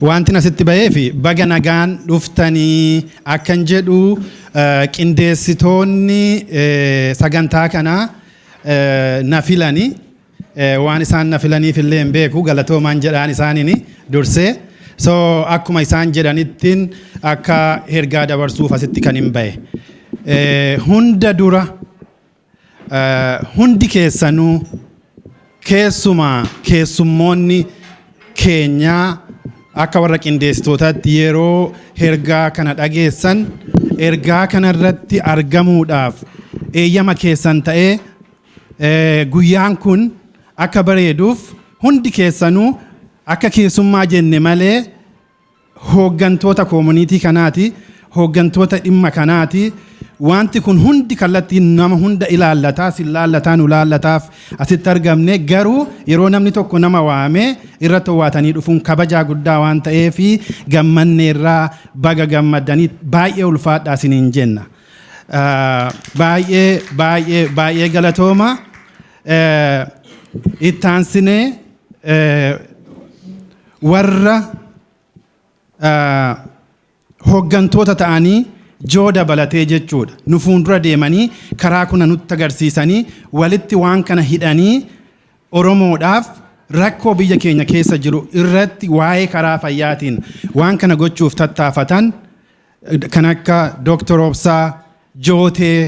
Wanti asitti bahee fi baga nagaan dhuftanii akkan jedhu qindeessitoonni sagantaa kanaa na filanii waan isaan na filaniif illee hin beeku galatoomaan jedhaan isaaniin dursee so akkuma isaan jedhanittiin akka ergaa dabarsuuf asitti kan hin bahe hunda dura hundi keessanuu keessummoonni keenyaa akka warra qindeessitootaatti yeroo ergaa kana dhageessan ergaa kanarratti argamuudhaaf eeyyama keessan ta'ee guyyaan kun akka bareeduuf hundi keessanuu akka keessummaa jenne malee hooggantoota koomunitii kanaati hooggantoota dhimma kanaati wanti kun hundi kallattiin nama hunda ilaallataa si ilaallataa nu ilaallataaf asitti argamne garuu yeroo namni tokko nama waamee irratti waatanii dhufuun kabajaa guddaa waan ta'eef gammanneerraa baga gammadanii baay'ee ulfaadhaa isiniin jenna baay'ee galatooma ittaansinee warra hooggantoota ta'anii joo dabalatee jechuudha nu fuuldura deemanii karaa kuna nutti agarsiisanii walitti waan kana hidhanii Oromoodhaaf rakkoo biyya keenya keessa jiru irratti waa'ee karaa fayyaatiin waan kana gochuuf tattaafatan kan akka Dr. Obsaa Jootee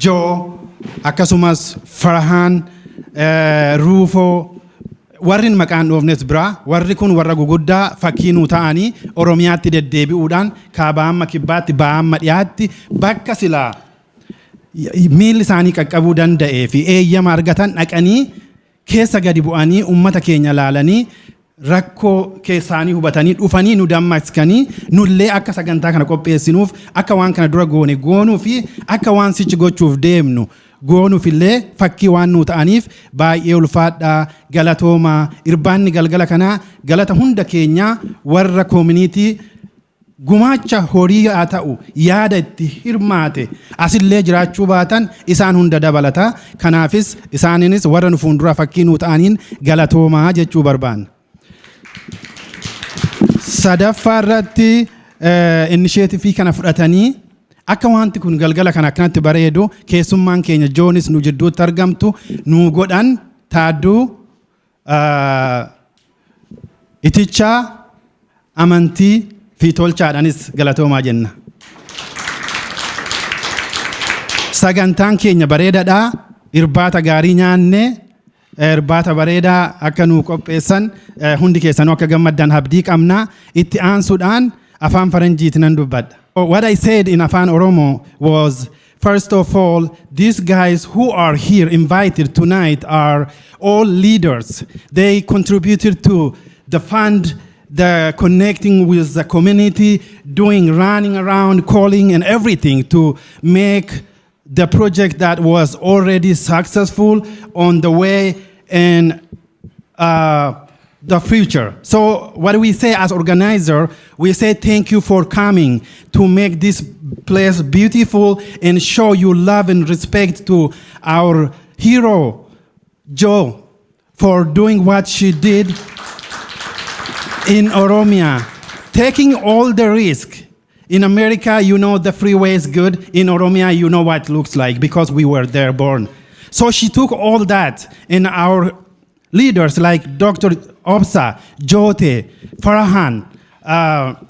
Joo akkasumas Farhaan Ruufoo warri maqaan dhoofnes biraa warri kun warra guguddaa fakkii nu ta'anii Oromiyaatti deddeebi'uudhaan kaabaa amma kibbaatti ba'aa amma dhiyaatti bakka silaa miilli isaanii qaqqabuu danda'ee fi eeyyama argatan dhaqanii keessa gadi bu'anii ummata keenya laalanii rakkoo keessaanii hubatanii dhufanii nu dammaqsanii nullee akka sagantaa kana qopheessinuuf akka waan kana dura goonuu fi akka waan sichi gochuuf deemnu goonuuf illee fakkii waan nu ta'aniif baay'ee ulfaadhaa galatooma irbaanni galgala kanaa galata hunda keenyaa warra koomunitii gumaacha horii haa ta'u yaada itti hirmaate asillee jiraachuu baatan isaan hunda dabalata kanaafis isaaniinis warra nu fuuldura fakkii nu ta'aniin galatoomaa jechuu barbaanna. Sadaffaa irratti innisheetifii kana fudhatanii akka wanti kun galgala kana akkanatti bareedu keessummaan keenya Joonis nu jidduutti argamtu nu godhan Taadduu Itichaa amantii fi tolchaadhanis galatoomaa jenna. Sagantaan keenya bareedaadha irbaata gaarii nyaanne irbaata bareedaa akka nu qopheessan hundi keessanuu akka gammaddan abdii qabna itti aansuudhaan afaan faranjiitiin nan dubbadha. What I said in Afan Oromo was, first of all, these guys who are here invited tonight are all leaders. They contributed to the fund, the connecting with the community, running around, calling and everything to make the project that was already successful on the way and the future. So what we say as organizer, we say thank you for coming to make this place beautiful and show you love and respect to our hero, Jo, for doing what she did in Oromia, taking all the risk. In America, you know the freeway is good. In Oromia, you know what it looks like because we were there born. So she took all that, and our leaders like Dr. Obsa, Jote, Farhan,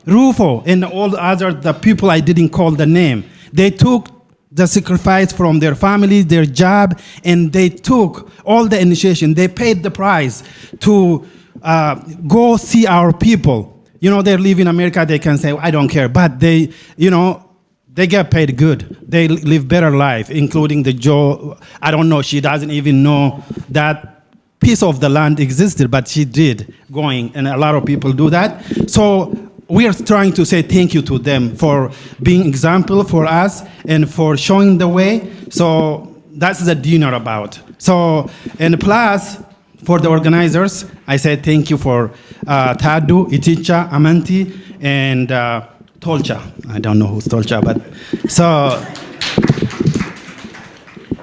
Rufo, and all the people I didn't call the name. They took the sacrifice from their families, their job, and they took all the initiation. They paid the price to go see our people. You know, they live in America, they can say, I don't care, but they, you know, they get paid good. They live better life, including the Joe. I don't know, she doesn't even know that piece of the land existed, but she did going, and a lot of people do that. So we are trying to say thank you to them for being example for us and for showing the way. So that's the dinner about. So, and plus, for the organizers, I say thank you for Tadu, Iticha, Amanti, and Tolcha. I don't know who's Tolcha, but so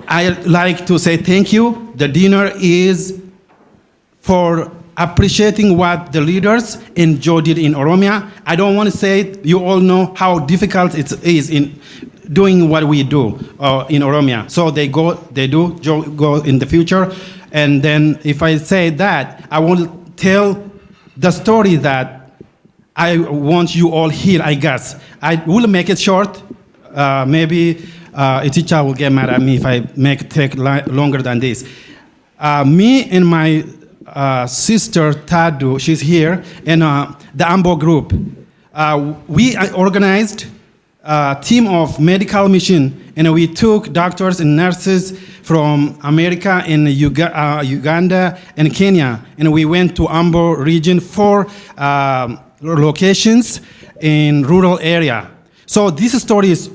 I like to say thank you. The dinner is for appreciating what the leaders in Joe did in Oromia. I don't want to say it. You all know how difficult it is in doing what we do in Oromia. So they do, Joe go in the future. And then if I say that, I will tell the story that I want you all here, I guess. I will make it short. Maybe a teacher will get mad at me if I take longer than this. Me and my sister Tadu, she's here, and the AMBO group, we organized a team of medical mission, and we took doctors and nurses from America and Uganda and Kenya, and we went to AMBO region, 4 locations in rural area. So this story is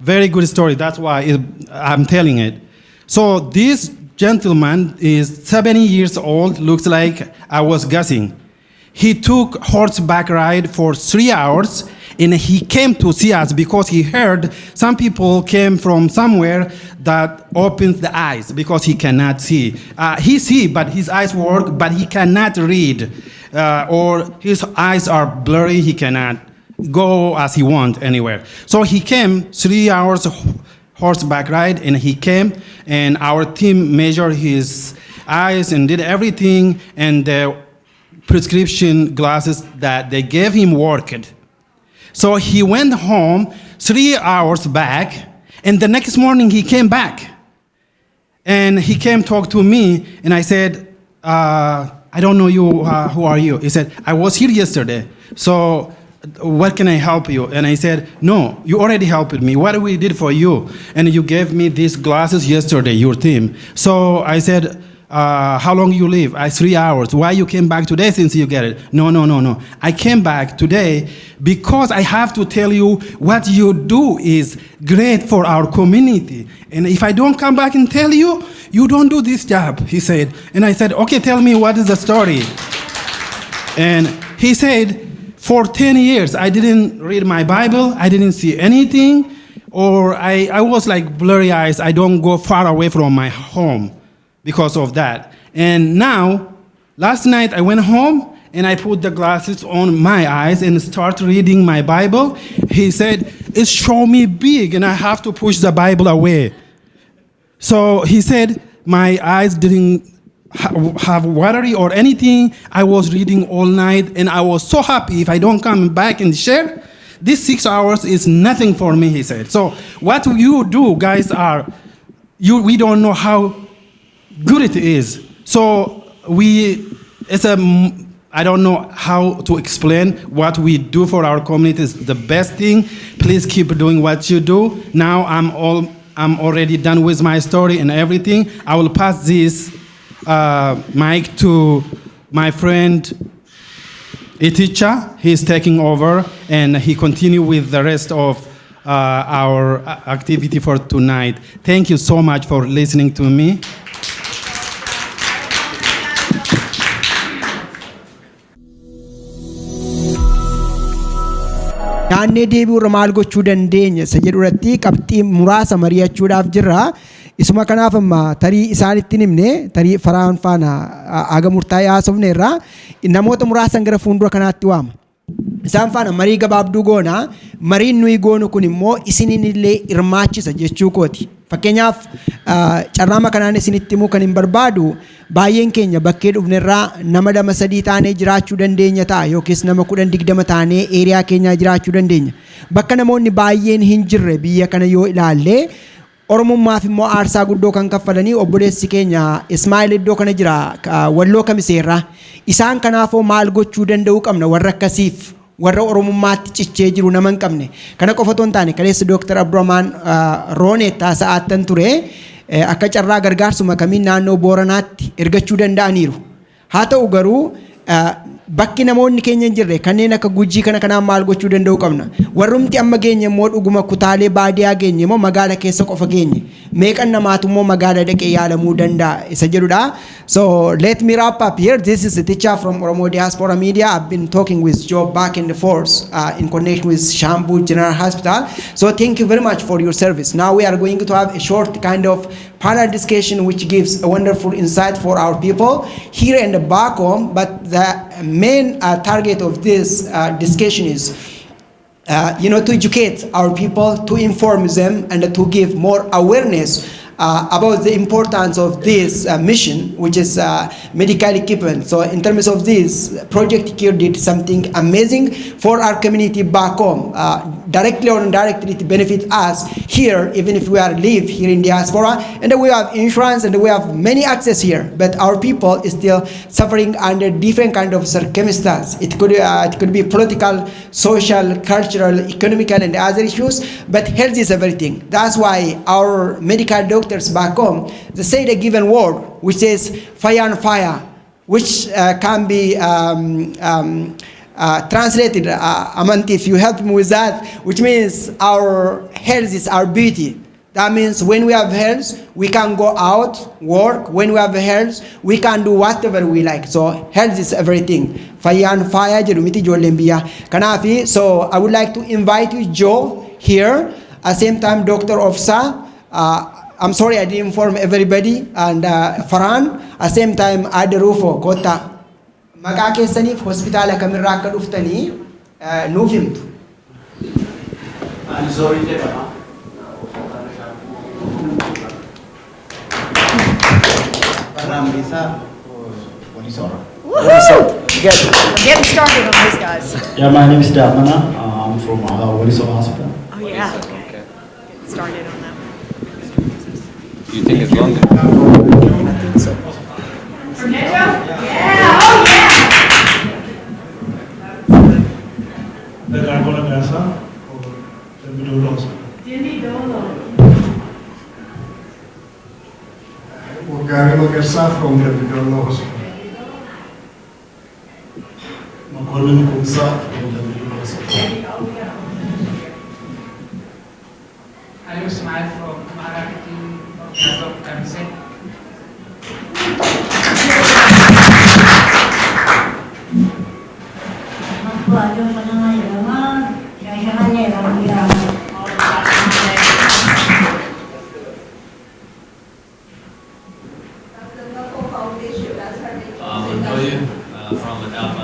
very good story. That's why I'm telling it. So this gentleman is 70 years old, looks like I was guessing. He took horseback ride for 3 hours, and he came to see us because he heard some people came from somewhere that opens the eyes because he cannot see. He see, but his eyes work, but he cannot read, or his eyes are blurry. He cannot go as he wants anywhere. So he came 3 hours horseback ride, and he came, and our team measured his eyes and did everything, and the prescription glasses that they gave him worked. So he went home 3 hours back, and the next morning he came back. And he came talk to me, and I said, I don't know you, who are you? He said, I was here yesterday, so what can I help you? And I said, no, you already helped me. What we did for you? And you gave me these glasses yesterday, your team. So I said, how long you live? 3 hours. Why you came back today since you get it? No. I came back today because I have to tell you what you do is great for our community. And if I don't come back and tell you, you don't do this job, he said. And I said, okay, tell me what is the story. And he said, for 10 years, I didn't read my Bible. I didn't see anything. Or I was like blurry eyes. I don't go far away from my home because of that. And now, last night I went home and I put the glasses on my eyes and start reading my Bible. He said, it's show me big and I have to push the Bible away. So he said, my eyes didn't have watery or anything. I was reading all night and I was so happy if I don't come back and share. This 6 hours is nothing for me, he said. So what you do, guys, we don't know how good it is. So I don't know how to explain what we do for our community is the best thing. Please keep doing what you do. Now I'm already done with my story and everything. I will pass this mic to my friend Iticha. He's taking over and he continue with the rest of our activity for tonight. Thank you so much for listening to me. Naannee deebi'uurra maal gochuu dandeenya isa jedhu irratti qabxii muraasa mari'achuudhaaf jirra. Isuma kanaaf amma tarii isaanitti himne tarii faraan faana aga murtaa'ee haasofne irraa namoota muraasan gara fuuldura kanaatti waama. Isaan faana marii gabaabduu goona. Mariin nuyi goonu kun immoo isiniin illee hirmaachisa jechuu kooti. Fakkeenyaaf carraama kanaan isinitti himuu kan hin barbaadu baay'een keenya bakkee dhufnerraa nama 2-3 taanee jiraachuu dandeenya ta'a yookiis nama 10-20 taanee eeriyaa keenyaa jiraachuu dandeenya. Bakka namoonni baay'een hin jirre biyya kana yoo ilaalle Oromummaaf immoo aarsaa guddoo kan kaffalanii obboleessi keenya Ismaa'eel iddoo kana jira Walloo Kamiseerraa. Isaan kanaafoo maal gochuu danda'uu qabna warra akkasiif warra Oromummaatti cichee jiru nama hin qabne. Kana qofa otoo hin taane kaleessa Dr. Abdurrahman Roonet taasa'aattan ture akka carraa gargaarsuma kamiin naannoo Booranaatti ergachuu danda'aniiru. Haa ta'u garuu bakki namoonni keenya hin jirre kanneen akka Gujii kanaan maal gochuu danda'u qabna. Warrumti amma geenye immoo dhuguma kutaalee baadiyyaa geenye immoo magaala keessa qofa geenye. Meeqan namaatu immoo magaala dhaqee yaalamuu danda'a isa jedhudha. So let me wrap up here. This is a teacher from Oromo Diaspora Media. I've been talking with Joe back and forth in connection with Shambu General Hospital. So thank you very much for your service. Now we are going to have a short kind of panel discussion which gives a wonderful insight for our people here and back home. But the main target of this discussion is to educate our people, to inform them, and to give more awareness about the importance of this mission, which is medical equipment. So in terms of this, Project C.U.R.E did something amazing for our community back home. Directly or indirectly, it benefits us here, even if we are live here in diaspora, and we have insurance and we have many access here. But our people is still suffering under different kind of circumstances. It could be political, social, cultural, economical, and other issues. But health is everything. That's why our medical doctors back home, they say a given word which says fire and fire, which can be translated, Amanti, if you help me with that, which means our health is our beauty. That means when we have health, we can go out, work. When we have health, we can do whatever we like. So health is everything. Fire and fire, Jerumiti Jolembia. Kanafi, so I would like to invite you, Joe, here. At the same time, Dr. Ofsa. I'm sorry I didn't inform everybody. And Farhan. At the same time, Aderufo, Kota. Maqaa keessaniif hospitaala kamirraa akka dhuftanii nuuf himtu. Ani Zoorii jedhama. Barnaamisa Walisoora. Getting started on these guys. Yeah, my name is Damana. I'm from Walisoora Hospital. Oh yeah, okay. Getting started on that. Do you think it's longer? For Neto? Yeah, oh yeah! The Gargola Casa or the Midolo Hospital? Dimidolo. Gargola Casa from the Midolo Hospital. Makolin Kumsa from the Midolo Hospital. Hello, Smile from Marathi from Kazakh Kamset. From the Dilla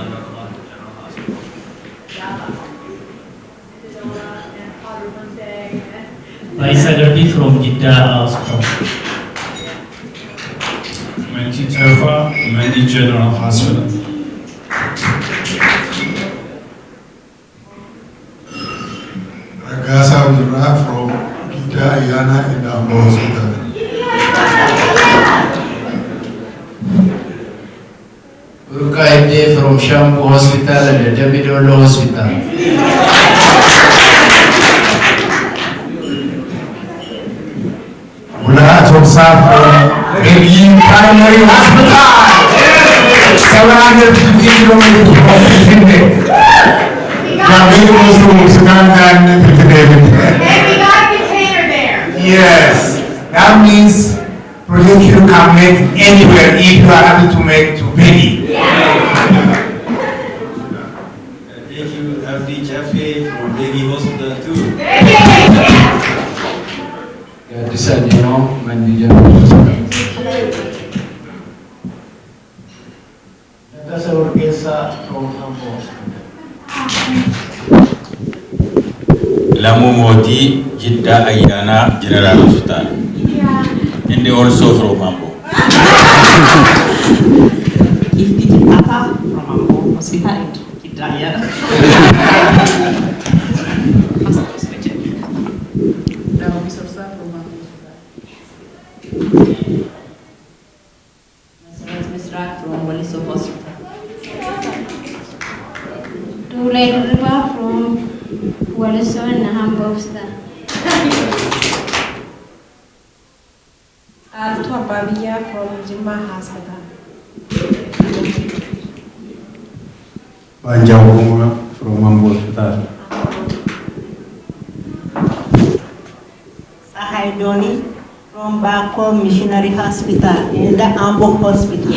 General Hospital. Sagardi from Jeddah Hospital. Menti Tefa, Menti General Hospital. Ragasa Ujura from Gita Ayana in Ambo Hospital. Urkaide from Shambu Hospital and the Damidolo Hospital. Mula Choksa from Berlin Primary Hospital. 750 kilometers from Hindi. Very close to Suganda and David. And we got a container there. Yes, that means production can make anywhere if you are able to make to Benny. Thank you, FD Jeffrey from Baby Hospital too. Yeah, this is Manager Hospital. That's our case from Ambo Hospital. Lamu Moti, Jeddah Ayana General Hospital. And they also from Mambo. Ifti Papa from Ambo Hospital in Jeddah. From Waliso Hospital. River from Waliso and Hambo Hospital. Alto Babia from Jimba Hospital. Banjawuma from Ambo Hospital. Sahaidoni from Bako Missionary Hospital in the Ambo Hospital.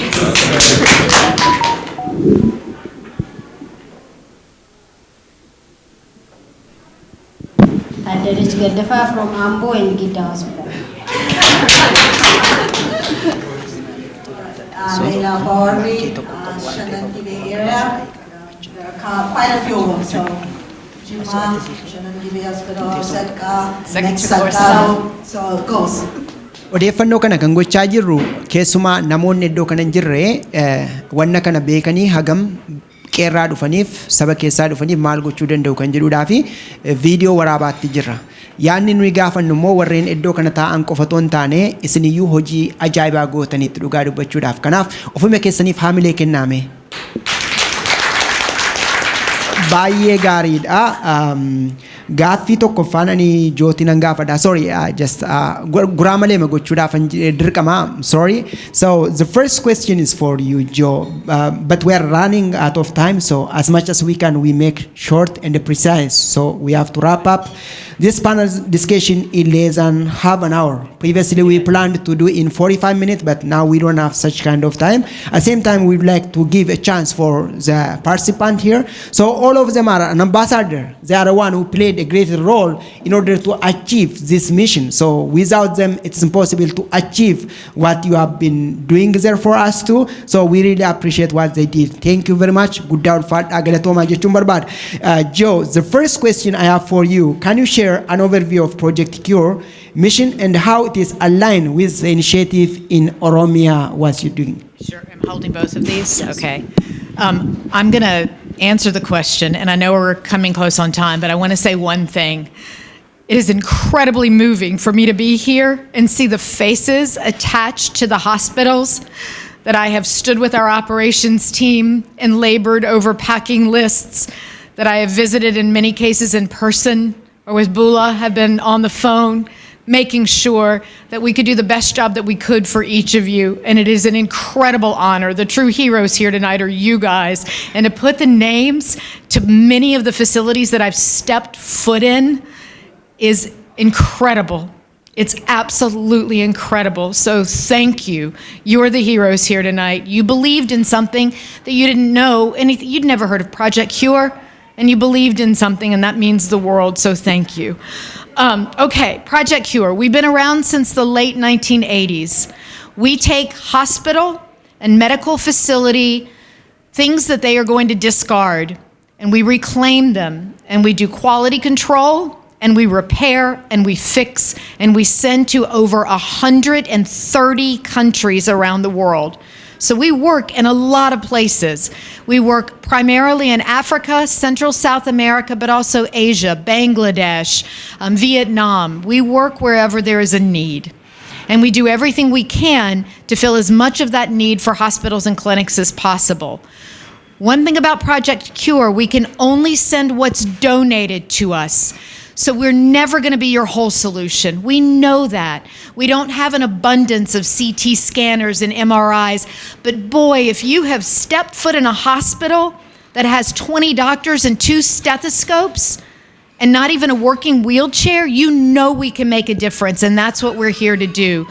Adarich Gaddafa from Ambo and Gita Hospital. Leila Bori, Shanantibe area. There are quite a few of them, so Jima, Shanantibe Hospital, Setka, Mexico, so it goes. Odeeffannoo kana kan gochaa jirru keessumaa namoonni iddoo kana hin jirre wanna kana beekanii hagam qeerraa dhufaniif saba keessaa dhufaniif maal gochuu danda'u kan jedhuudhaa fi viidiyoo waraabaatti jirra. Yaanni nuyi gaafannu immoo warreen iddoo kana taa'an qofa otoo hin taane isiniyyuu hojii ajaa'ibaa gootanitti dhugaa dubbachuudhaaf. Kanaaf ofuma keessaniif haamilee kennaame. Baay'ee gaariidha. Gaaffii tokkoffaan ani jootiin an gaafadha. Sorry, just guraamalee ma gochuudhaaf dirqama. Sorry. So the first question is for you, Joe. But we are running out of time, so as much as we can, we make short and precise. So we have to wrap up this panel discussion in less than half an hour. Previously, we planned to do in 45 minutes, but now we don't have such kind of time. At the same time, we'd like to give a chance for the participant here. So all of them are an ambassador. They are the one who played a great role in order to achieve this mission. So without them, it's impossible to achieve what you have been doing there for us too. So we really appreciate what they did. Thank you very much. Good job, Joe, the first question I have for you, can you share an overview of Project C.U.R.E mission and how it is aligned with the initiative in Oromia, what you're doing? Sure, I'm holding both of these? Yes. Okay. I'm going to answer the question, and I know we're coming close on time, but I want to say one thing. It is incredibly moving for me to be here and see the faces attached to the hospitals that I have stood with our operations team and labored over packing lists, that I have visited in many cases in person or with Bula, have been on the phone, making sure that we could do the best job that we could for each of you. And it is an incredible honor. The true heroes here tonight are you guys. And to put the names to many of the facilities that I've stepped foot in is incredible. It's absolutely incredible. So thank you. You're the heroes here tonight. You believed in something that you didn't know anything. You'd never heard of Project C.U.R.E, and you believed in something, and that means the world. So thank you. Okay, Project C.U.R.E. We've been around since the late 1980s. We take hospital and medical facility, things that they are going to discard, and we reclaim them, and we do quality control, and we repair, and we fix, and we send to over 130 countries around the world. So we work in a lot of places. We work primarily in Africa, Central South America, but also Asia, Bangladesh, Vietnam. We work wherever there is a need. And we do everything we can to fill as much of that need for hospitals and clinics as possible. One thing about Project C.U.R.E, we can only send what's donated to us. So we're never going to be your whole solution. We know that. We don't have an abundance of CT scanners and MRIs. But boy, if you have stepped foot in a hospital that has 20 doctors and 2 stethoscopes and not even a working wheelchair, you know we can make a difference, and that's what we're here to do.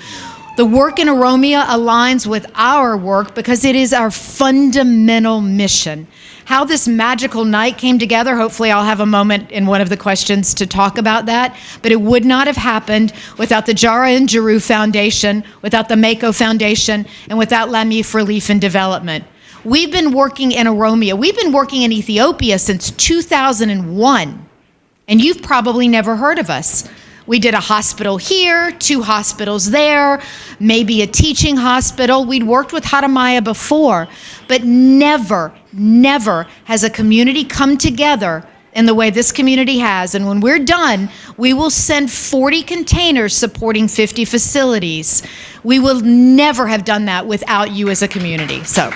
The work in Oromia aligns with our work because it is our fundamental mission. How this magical night came together, hopefully I'll have a moment in one of the questions to talk about that, but it would not have happened without the Jara and Jeru Foundation, without the Mako Foundation, and without Lamif Relief and Development. We've been working in Oromia. We've been working in Ethiopia since 2001, and you've probably never heard of us. We did a hospital here, 2 hospitals there, maybe a teaching hospital. We'd worked with Haramaya before, but never has a community come together in the way this community has. And when we're done, we will send 40 containers supporting 50 facilities. We will never have done that without you as a community. So.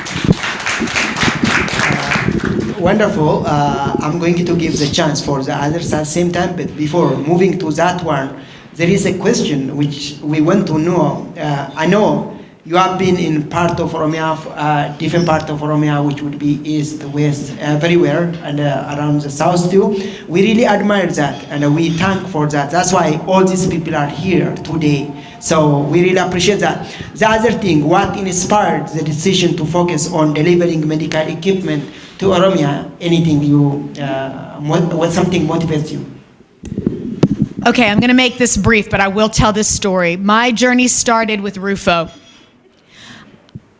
Wonderful. I'm going to give the chance for the others at the same time, but before moving to that one, there is a question which we want to know. I know you have been in part of Oromia, different part of Oromia, which would be east, west, everywhere, and around the south too. We really admire that, and we thank for that. That's why all these people are here today. So we really appreciate that. The other thing, what inspired the decision to focus on delivering medical equipment to Oromia? Anything you, what something motivates you? Okay, I'm going to make this brief, but I will tell this story. My journey started with Rufo.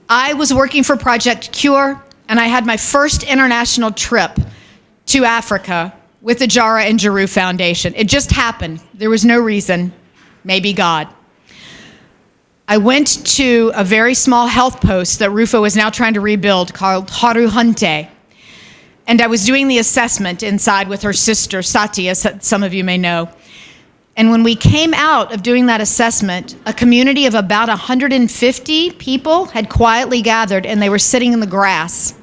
I was working for Project C.U.R.E, and I had my first international trip to Africa with the Jara and Jeru Foundation. It just happened. There was no reason, maybe God. I went to a very small health post that Rufo is now trying to rebuild called Haru Hunte. And I was doing the assessment inside with her sister, Sati, as some of you may know. And when we came out of doing that assessment, a community of about 150 people had quietly gathered, and they were sitting in the grass.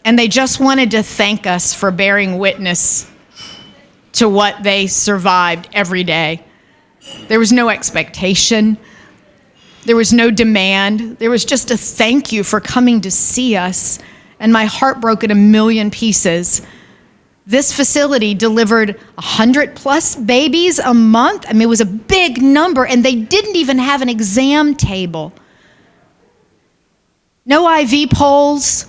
And they just wanted to thank us for bearing witness to what they survived every day. There was no expectation. There was no demand. There was just a thank you for coming to see us. And my heart broke in a million pieces. This facility delivered 100+ babies a month. I mean, it was a big number, and they didn't even have an exam table. No IV poles,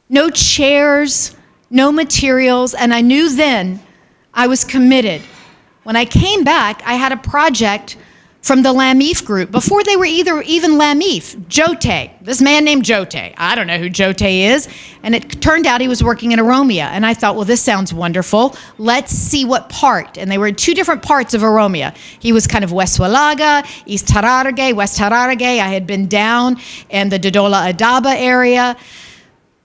no chairs, no materials, and I knew then I was committed. When I came back, I had a project from the Lamif group, before they were even Lamif, Jote, this man named Jote. I don't know who Jote is. And it turned out he was working in Oromia. And I thought, well, this sounds wonderful. Let's see what part. And they were in two different parts of Oromia. He was kind of West Walaga, East Hararge, West Hararge. I had been down in the Dodola Adaba area.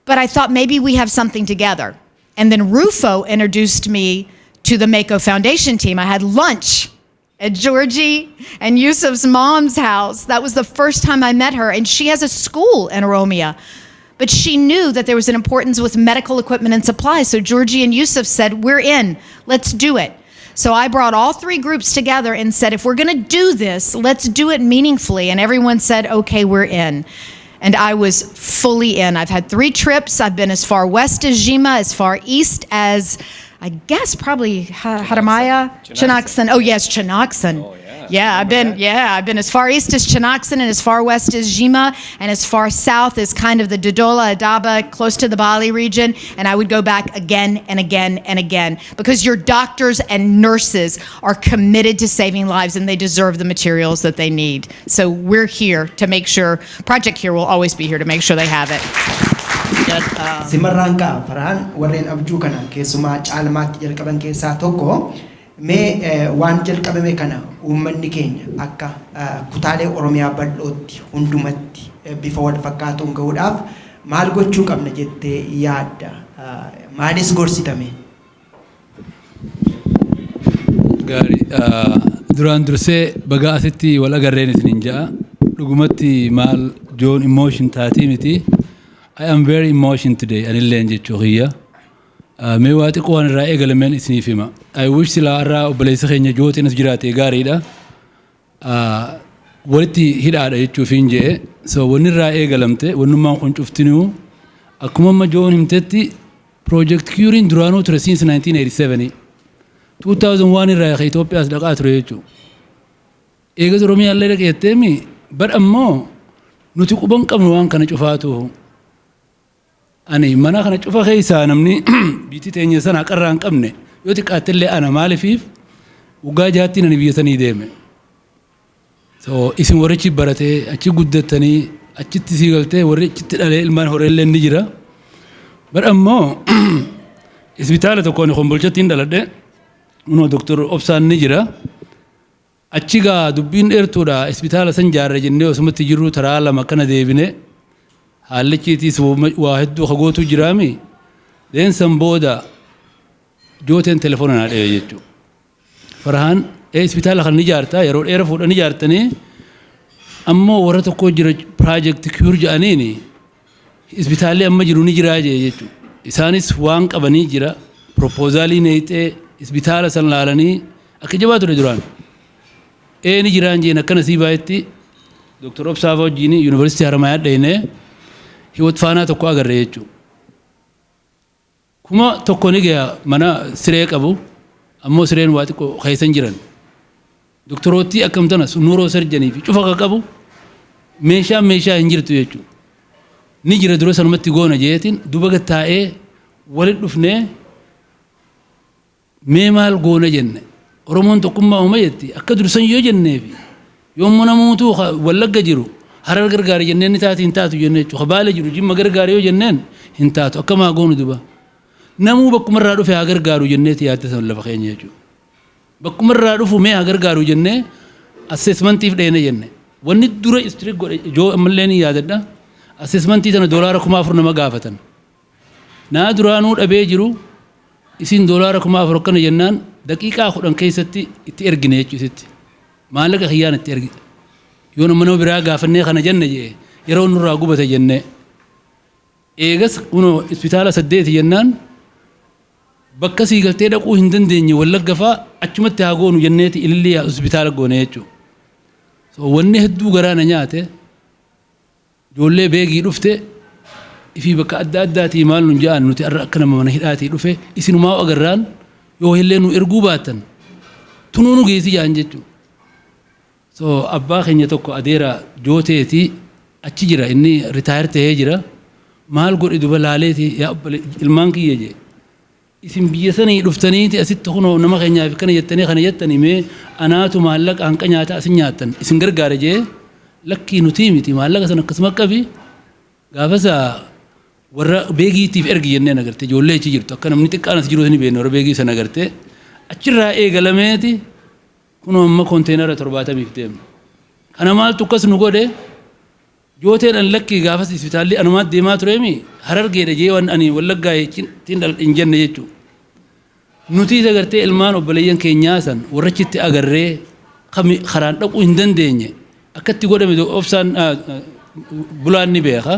But I thought maybe we have something together. And then Rufo introduced me to the Mako Foundation team. I had lunch at Georgie and Yusuf's mom's house. That was the first time I met her, and she has a school in Oromia. But she knew that there was an importance with medical equipment and supplies, so Georgie and Yusuf said, we're in, let's do it. So I brought all three groups together and said, if we're gonna do this, let's do it meaningfully, and everyone said, okay, we're in. And I was fully in. I've had 3 trips. I've been as far west as Jima, as far east as, I guess probably Haramaya, Chinoxan. Oh yes, Chinoxan. Oh, yeah. I've been as far east as Chinoxan and as far west as Jima and as far south as kind of the Dodola Adaba, close to the Bali region. And I would go back again and again and again because your doctors and nurses are committed to saving lives and they deserve the materials that they need. So we're here to make sure, Project C.U.R.E will always be here to make sure they have it. Simarraan ka paraan warreen abjuu kana keessumaa caalmaatti jalqaban keessaa tokko mee waan jalqabame kana uummanni keenya akka kutaalee Oromiyaa bal'ootti hundumatti bifa wal fakkaatuun gahuudhaaf maal gochuu qabna jettee yaadda? Maalis gorsitame? Gaarii duraan dursee bagaa asitti wal agarreen isiniin ja'a dhugumatti maal joon emotion taatii miti. I am very emotional today anillee jechuu kiyya. Mee waa xiqqoo waan irraa eegalameen isiniif hima. I wish silaa irraa obboleessa keenya jootiin as jiraate gaariidha. Walitti hidhaadha jechuuf hin jee. So wanni irraa eegalamte wannummaan kun cuftinuu akkuma amma joon himtetti Project C.U.R.E duraanuu ture since 1987. 2001 irraa Itoophiyaas dhaqaa ture jechuu. Eegas Oromiyaa illee dhaqeetteemi bar ammoo nuti quban qabnu waan kana cufaatu. Ani mana kana cufa keessaa namni biitii teenya sana qarraan qabne yoo xiqqaattillee ana maalifiif waggaa jaattiin ani biyya sanii deeme. So isin warrichi baratee achi guddattanii achitti sii galtee warri achitti dhalee ilmaan horeellee ni jira. Bar ammoo isbitaala tokkoon Kombolchattiin dhaladhe unoo Dr. Obsaan ni jira. Achi gaa dubbiin dheertuudha isbitaala san jaarre jennee osumatti jirru taraa lama kana deebine. Haallichiitis waa hedduu kagootu jiraami. Deensan booda jooteen telefoona naa dhahee jechuudha. Farahaan isbitaala kan ni jaartaa yeroo dheeraa fuudhanii jaartanii ammoo warra tokko jira Project C.U.R.E jedhaniini isbitaalli amma jiru ni jiraa jechuudha. Isaanis waan qabanii jira proposaalii neeyxee isbitaala san laalanii akka jabaa ture duraan. Ni jiraan jeen akkana sii baayetti Dr. Obsaa wajjin Yuunivarsiitii Haramayaa dhaqnee hiwot faanaa tokko agarre jechuudha. Kuma tokko ni gaya mana siree qabu ammoo sireen waa xiqqoo keeysan jiran. Doktoroottii akkamtanas nuuroo sarjanii fi cufa qabu meeshaa hin jirtu jechuudha. Ni jira dura sanumatti goona jeetiin duba gattaa'ee walit dhufnee mee maal goona jenne. Oromoon tokkummaa uuma jetti akka dursan yoo jenneefi yommuu namuutu wallagga jiru harar gargaari jenneen ni taati hin taatu jennee jechuudha. Baala jiru jimma gargaari yoo jenneen hin taatu akka maa goonu duba. Namuu bakkumarraa dhufe haa gargaaru jenneeti yaadda san lafa keenya jechuudha. Bakkumarraa dhufu mee haa gargaaru jennee assessmentiif dheene jenne. Wanni dura istirik godhe joo ammallee ni yaadadha. Assessmentii tana $4,400 nama gaafatan. Naa duraanuu dhabee jiru isin $4,400 akkana jennaan daqiiqaa 10 keessatti itti ergine jechuusitti. Maallaqa kiyyaan itti ergite. Yoo nama biraa gaafannee kana jenne jee yeroo nurraa gubate jenne. Eegas kunoo hospitaala 8 jennaan bakka sii galtee dhaquu hin dandeenye wallagga faa achumatti haa goonu jenneeti ilillii hospitaala goone jechuudha. So wanni hedduu garaana nyaate ijoollee beegii dhufte ifii bakka adda addaatii maal nun ja'an nuti akka nama mana hidhaatii dhufe isinumaa agarraan yoo illee nu erguu baattan tunuu nu geessi ja'an jechuudha. So abbaa keenya tokko adeera jooteetii achi jira inni ritaayir ta'ee jira maal godhe duba laaleetii yaa ilmaan kiyya jee. Isin biyya sanii dhuftaniiti asitti kunoo nama keenyaaf kana jettanii mee anaatu maallaqa hanqa nyaataa asin nyaattan isin gargaara jee lakkii nuti miti maallaqa san akkasuma qabi gaafasa warra beegiitiif ergi jennee nagarte ijoollee achi jirtu akka namni xiqqaan as jiru ni beekna warra beegii sana nagarte achirraa eegalameeti kunoo amma konteenara 70 deemna. Kana maaltu akkas nu godhe jooteedhaan lakkii gaafas hospitaalli anumaatti deemaa tureemi harargeedha jee waan ani wallaggaa hin jenne jechuudha. Nuti agartee ilmaan obboleeyyan keenyaa san warrachitti agarree karaan dhaquu hin dandeenye akkatti godhame obsaan bulaan ni beeka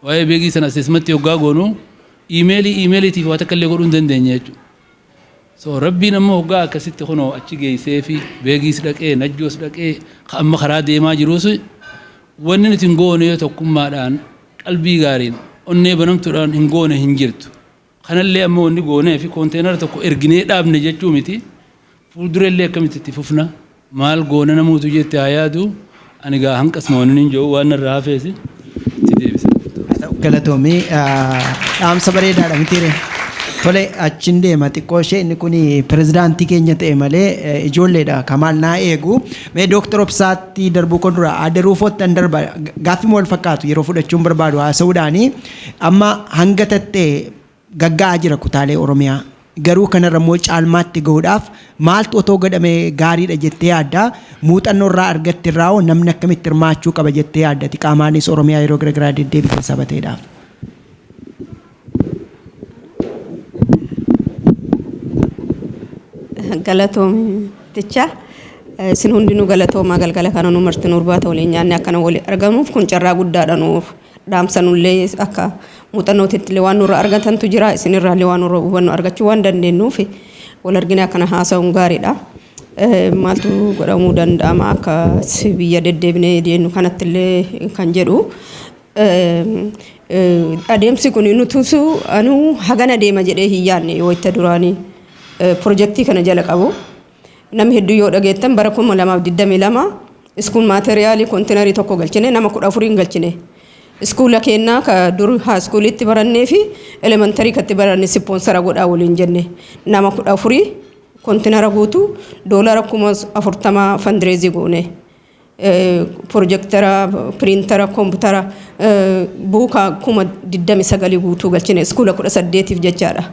waa'ee beegii sana assessmentii hoggaa goonu iimeeliitiif waa takka illee godhuu hin dandeenye jechuudha. So rabbiin ammoo hoggaa akkasitti kunoo achi geessee fi beegiis dhaqee najjoos dhaqee amma karaa deemaa jiruus wanni nuti hin goone tokkummaadhaan qalbii gaariin onnee banamtuudhaan hin goone hin jirtu. Kanallee ammoo wanni goonee fi konteenara tokko erginee dhaabne jechuu miti fuuldurallee akkamitti itti fufna maal goona namuutu jette haa yaadu ani gaa hanqasma wanni hin jiru waan irraa hafeesi itti deebisa. Galatoomii dhaamsa bareedaadha mitiire. Tole achiin deema xiqqoo ishee inni kun pirezidaantii keenya ta'e malee ijoolleedha kamaal naa eegu. Mee Dooktar Obsaatti darbuu kun dura adeeruufottan darba gaaffii wal fakkaatu yeroo fudhachuun barbaadu haasa'uudhaani amma hanga tattee gaggaa'aa jira kutaalee Oromiyaa. Garuu kanarra immoo caalmaatti gahuudhaaf maaltu otoo godhame gaariidha jettee yaadda muuxannoo irraa argatte irraa namni akkamitti hirmaachuu qaba jettee yaaddati qaamaanis Oromiyaa yeroo garaagaraa deddeebitee sabateedhaaf. Galatoomticha isin hundinuu galatoomaa galgala kana nu marti nurbaa ta'u nyaanni akkana wali argamuuf kun carraa guddaadha nuuf dhaamsanullee akka muuxannootitti illee waan nurra argatantu jira isinirraa illee waan nurra hubannoo argachuu waan dandeenyuuf wal argine akkana haasa'uun gaariidha. Maaltu godhamuu danda'ama akka biyya deddeebinee deemnu kanatti illee kan jedhu adeemsi kun nutusu anuu hagana deema jedhee hin yaadne yoo itti duraanii projektii kana jala qabu namni hedduu yoo dhageettan bara 2022 iskuul maateriyaalii konteenarii tokko galchine nama 14 galchine iskuula kennaa ka dur haaskuulitti barannee fi elementarii katti baranne sippoonsara godhaa waliin jenne nama 14 konteenara guutuu $40,000 fundraising goone projektara printara komputara buuka 29 guutuu galchine iskuula 18 jechaadha.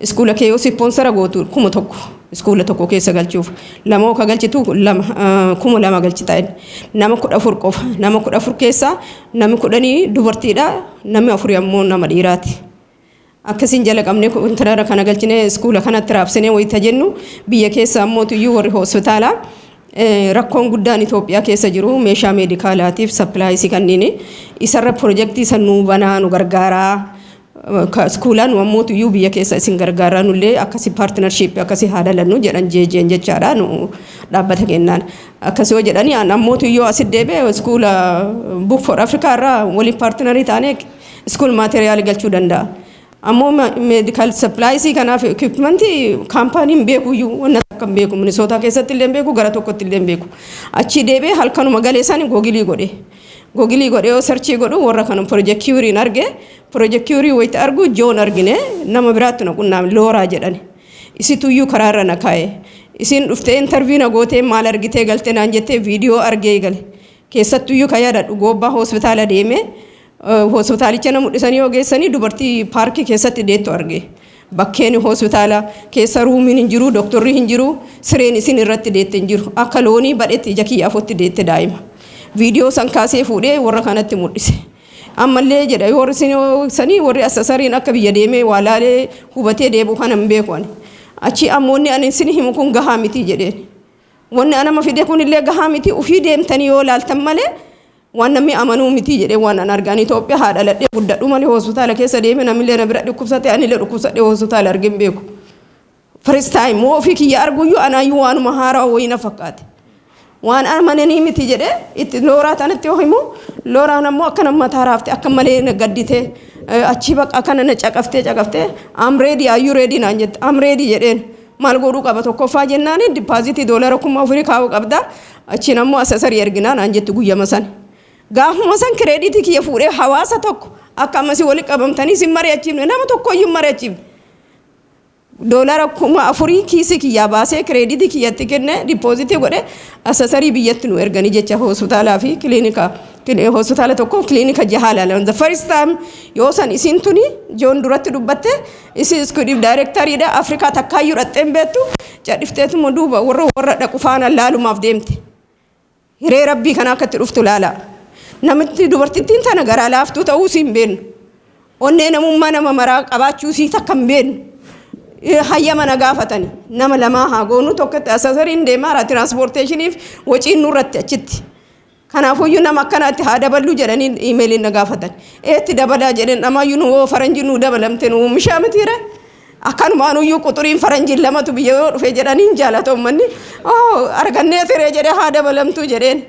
Iskuula kee yoo sippoonsara gootu 1,000 iskuula tokko keessa galchuuf lama ka galchitu 2,000 galchita nama 14 qofa nama 14 keessa namni 10 dubartiidha namni 4 ammoo nama dhiiraati. Akkasiin jala qabnee konteenara kana galchine iskuula kanatti raabsinee wayita jennu biyya keessa ammoo tuyyuu warri hospitaala rakkoon guddaan Itoophiyaa keessa jiru meeshaa meedikaalaatiif sappilaayisii kanneen isarra projektii san nuu banaa nu gargaaraa Schoolaan wammoota iyyuu biyya keessa isin gargaaraan illee akkasi partnership akkasi haadalannu jedhan jeejeen jechaadha nu dhaabbata kennaan. Akkasii jedhanii ammoota iyyuu asit deebi'ee schoola Book for Africa irraa waliin partnerii taanee school material galchuu danda'a. Ammoo medical supplies kanaaf equipment kaampaaniin beeku iyyuu wanna akka beeku Minnesota keessatti illee beeku gara tokkotti illee beeku. Achi deebi'ee halkanuma galee isaanii googilii godhe. Googilii godhe yoo searchii godhu warra kana project C.U.R.E arge project C.U.R.E wayita argu John argine nama biraatti na qunnaam Looraa jedhani. Isitu iyyuu karaarra na kaa'e. Isin dhuftee interview na gootee maal argitee galtee naan jettee viidiyoo argee gale. Keessattu iyyuu ka yaadadhu Goobbaa hospitaala deemee hospitaalicha na mul'isanii ogeessanii dubartii paarkii keessatti deettu arge. Bakkeen hospitaala keessa ruumiin hin jiru, doktorri hin jiru, sireen isin irratti deette hin jiru. Akka loonii badhetti ija kiyyaafotti deette daa'ima. Viidiyoo san kaasee fuudhee warra kanatti mul'ise. Ammallee jedha warri sanii warri assasariin akka biyya deemee waa laalee hubatee deebi'u kana hin beeku ani. Achi ammoonni ani isin himu kun gahaa miti jedheen. Wanni anama fide kun illee gahaa miti ofii deemtanii yoo laaltan malee waan namni amanuu miti jedhee waan an argaan Itoophiyaa haadha ladhee guddadhu malee hospitaala keessa deeme namillee na bira dhukkubsate anillee dhukkubsadhee hospitaala argin beeku. First time moo ofii kiyya arguyyuu anaayyuu waanuma haaraa wayina fakkaate. Waan amananii miti jedhee itti Looraa tanatti yoo himu Looraan ammoo akka nama mataa raafte akka malee na gaddite achi baqa kana na caqaftee I'm ready are you ready naan jette I'm ready jedheen maal godhuu qaba tokkoffaa jennaani deposit $10,000 ofii kaa'uu qabda achi nammoo asasarii erginaa naan jette guyyama san gaafuma san kireeditii kiyya fuudhee hawaasa tokko akka ammasii wali qabamtanii sin mari'achiifne nama tokkoyyuu mari'achiifne $4,000 kiisi kiyyaa baasee kireeditii kiyyatti kenne deposit godhe asasarii biyyatti nu erganii jecha hospitaalaa fi kiliinika hospitaala tokko kiliinika jahaala the first time yoo san isin tuni John duratti dubbatte isin executive director da Afrikaa takkaayyuu dhaqxeen beektu cadhifteetuma duuba warra dhaqu faana laalumaaf deemte hiree rabbii kana akkatti dhuftu laala namitti dubartittiin tana garaa laaftuu ta'uu siin beenu onnee namummaa nama maraa qabaachuu sii takka hin beenu hayyama na gaafatani nama lamaa haa goonu tokkotti asasariin deemaa transportationiif waciin nurratti achitti. Kanaafuyyuu nama akkanaatti haa daballu jedhanii iimeeliin na gaafatan. Eetti dabalaa jedhan amaayyuu nu faranjii nu dabalamte nu oomishaa mitiire. Akkanumaanuyyuu quxuriin faranjiin lamatu biyya yoo dhufe jedhanii hin jaalatu uummanni. Argannee tiree jedhee haa dabalamtu jedheen.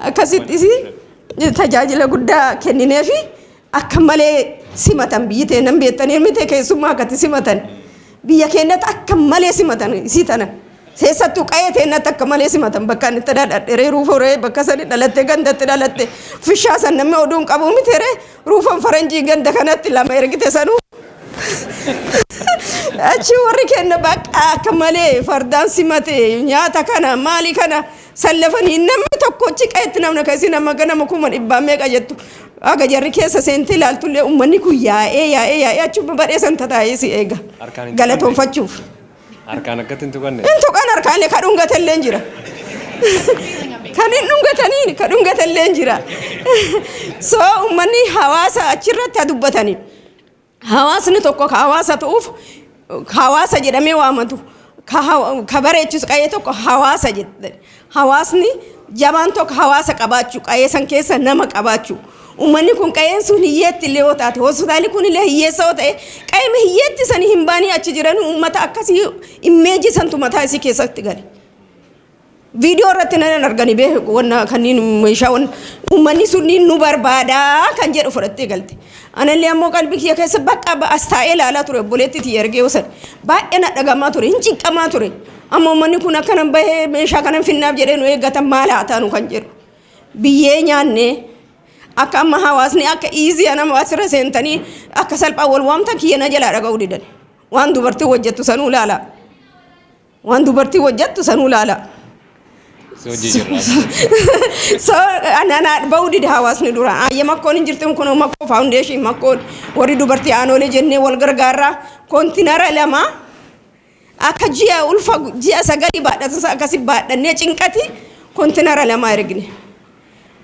Akkasittis tajaajila guddaa kennineefi akka malee simatan biyyi ta'e nan beektanii miti keessummaa akkatti simatan. Biyya keenyatti akka malee simatan isii tana. Keessattuu qa'ee teennatti akka malee simatan bakka inni itti dhadhadheree ruuforee bakka sani dhalatte gandatti dhalatte fishaa san namni oduun qabu mitiire ruufan faranjii ganda kanatti lama ergite sanuu. Achi warri kenna bakka akka malee fardaan simate nyaata kana maali kana sallafanii namni tokkochi qa'eetti namna keessi nama ganama 100,000 meeqa jettu. Aga jarri keessa seentee ilaaltullee uummanni kun yaa'ee achuma badheessan tataa'ee si eega. Galatoonfachuuf. Harkaan akkatti hin tuqanne. Hin tuqan harkaalee ka dhungatellee jira. Kan hin dhungatanii ka dhungatellee jira. So uummanni hawaasa achirratti haa dubbatanii. Hawaasni tokko ka hawaasa ta'uuf hawaasa jedhamee waamatu. Ka bareechisu qa'ee tokko hawaasa jedhe. Hawaasni jabaan tokko hawaasa qabaachuu qa'ee san keessa nama qabaachuu. Uummanni kun qa'een sun hiyyeetti illee yoo taate hospitaalli kun illee hiyyeessa yoo ta'e qa'ee hiyyeetti sanii hin baanii achi jiran uummata akkasii immeeji santu mataa isii keessatti gale. Viidiyoo irratti nan arganii beeku wanna kanniin meeshaa uummanni sunniin nu barbaadaa kan jedhu fudhattee galte. Anallee ammoo qalbii kiyya keessa bakka as taa'ee ilaalaa ture obboleetti ti ergee osan baay'ee na dhagamaa ture hin cinqamaa ture. Amma uummanni kun akkana bahee meeshaa kanan finnaaf jedhee nu eeggatan maal haa taanu kan jedhu. Biyyee nyaannee akka amma hawaasni akka easy nama asirra seentanii akka salphaa wal waamtan kiyya na jalaa dhaga'uu didan. Waan dubartii hojjettu sanuu laala. Waan dubartii hojjettu sanuu laala. So anana ba'uu dide hawaasni dura. Ayya makkoon hin jirtin kun makkoo foundation makkoon warri dubartii aanoolee jennee wal gargaarraa kontinara lama akka ji'a ulfa ji'a sagali baadhatan akkasi baadhannee cinqati kontinara lama ergine.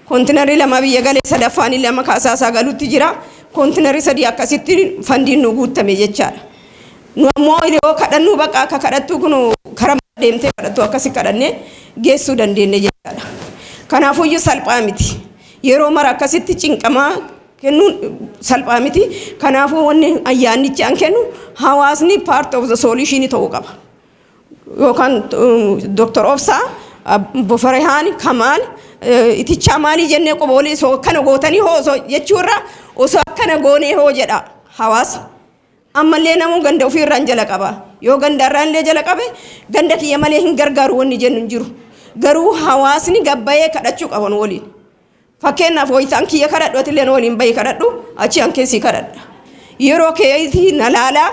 Kontinarri lama biyya galee sadaffaan lama kaasaa sagalutti jira. Kontinarri sadii akkasitti fandiin nu guutame jechaadha. Nu ammoo yoo kadhannu bakka akka kadhattu kun karaa deemtee kadhattu akkasi kadhannee geessuu dandeenya jechaadha. Kanaafuu iyyuu salphaa miti. Yeroo mara akkasitti cinqamaa kennuun salphaa miti. Kanaafuu wanni ayyaannichi an kennu hawaasni part of the solution ta'uu qaba. Yookaan Dr. Obsaa, Bofarehaan, Kamaal, itichaa maalii jennee qoboolee osoo akkana gootanii hoo osoo jechuurra osoo akkana goonee hoo jedha hawaasa. Ammallee namuu ganda ofiirraan jala qaba. Yoo gandarraan illee jala qabe ganda kiyya malee hin gargaaru wanni jennu hin jiru. Garuu hawaasni gabbayee kadhachuu qaban waliin. Fakkeenyaaf wayitaan kiyya kadhadhu ati illee waliin bahi kadhadhu achi an keessii kadhadha. Yeroo keetii na laalaa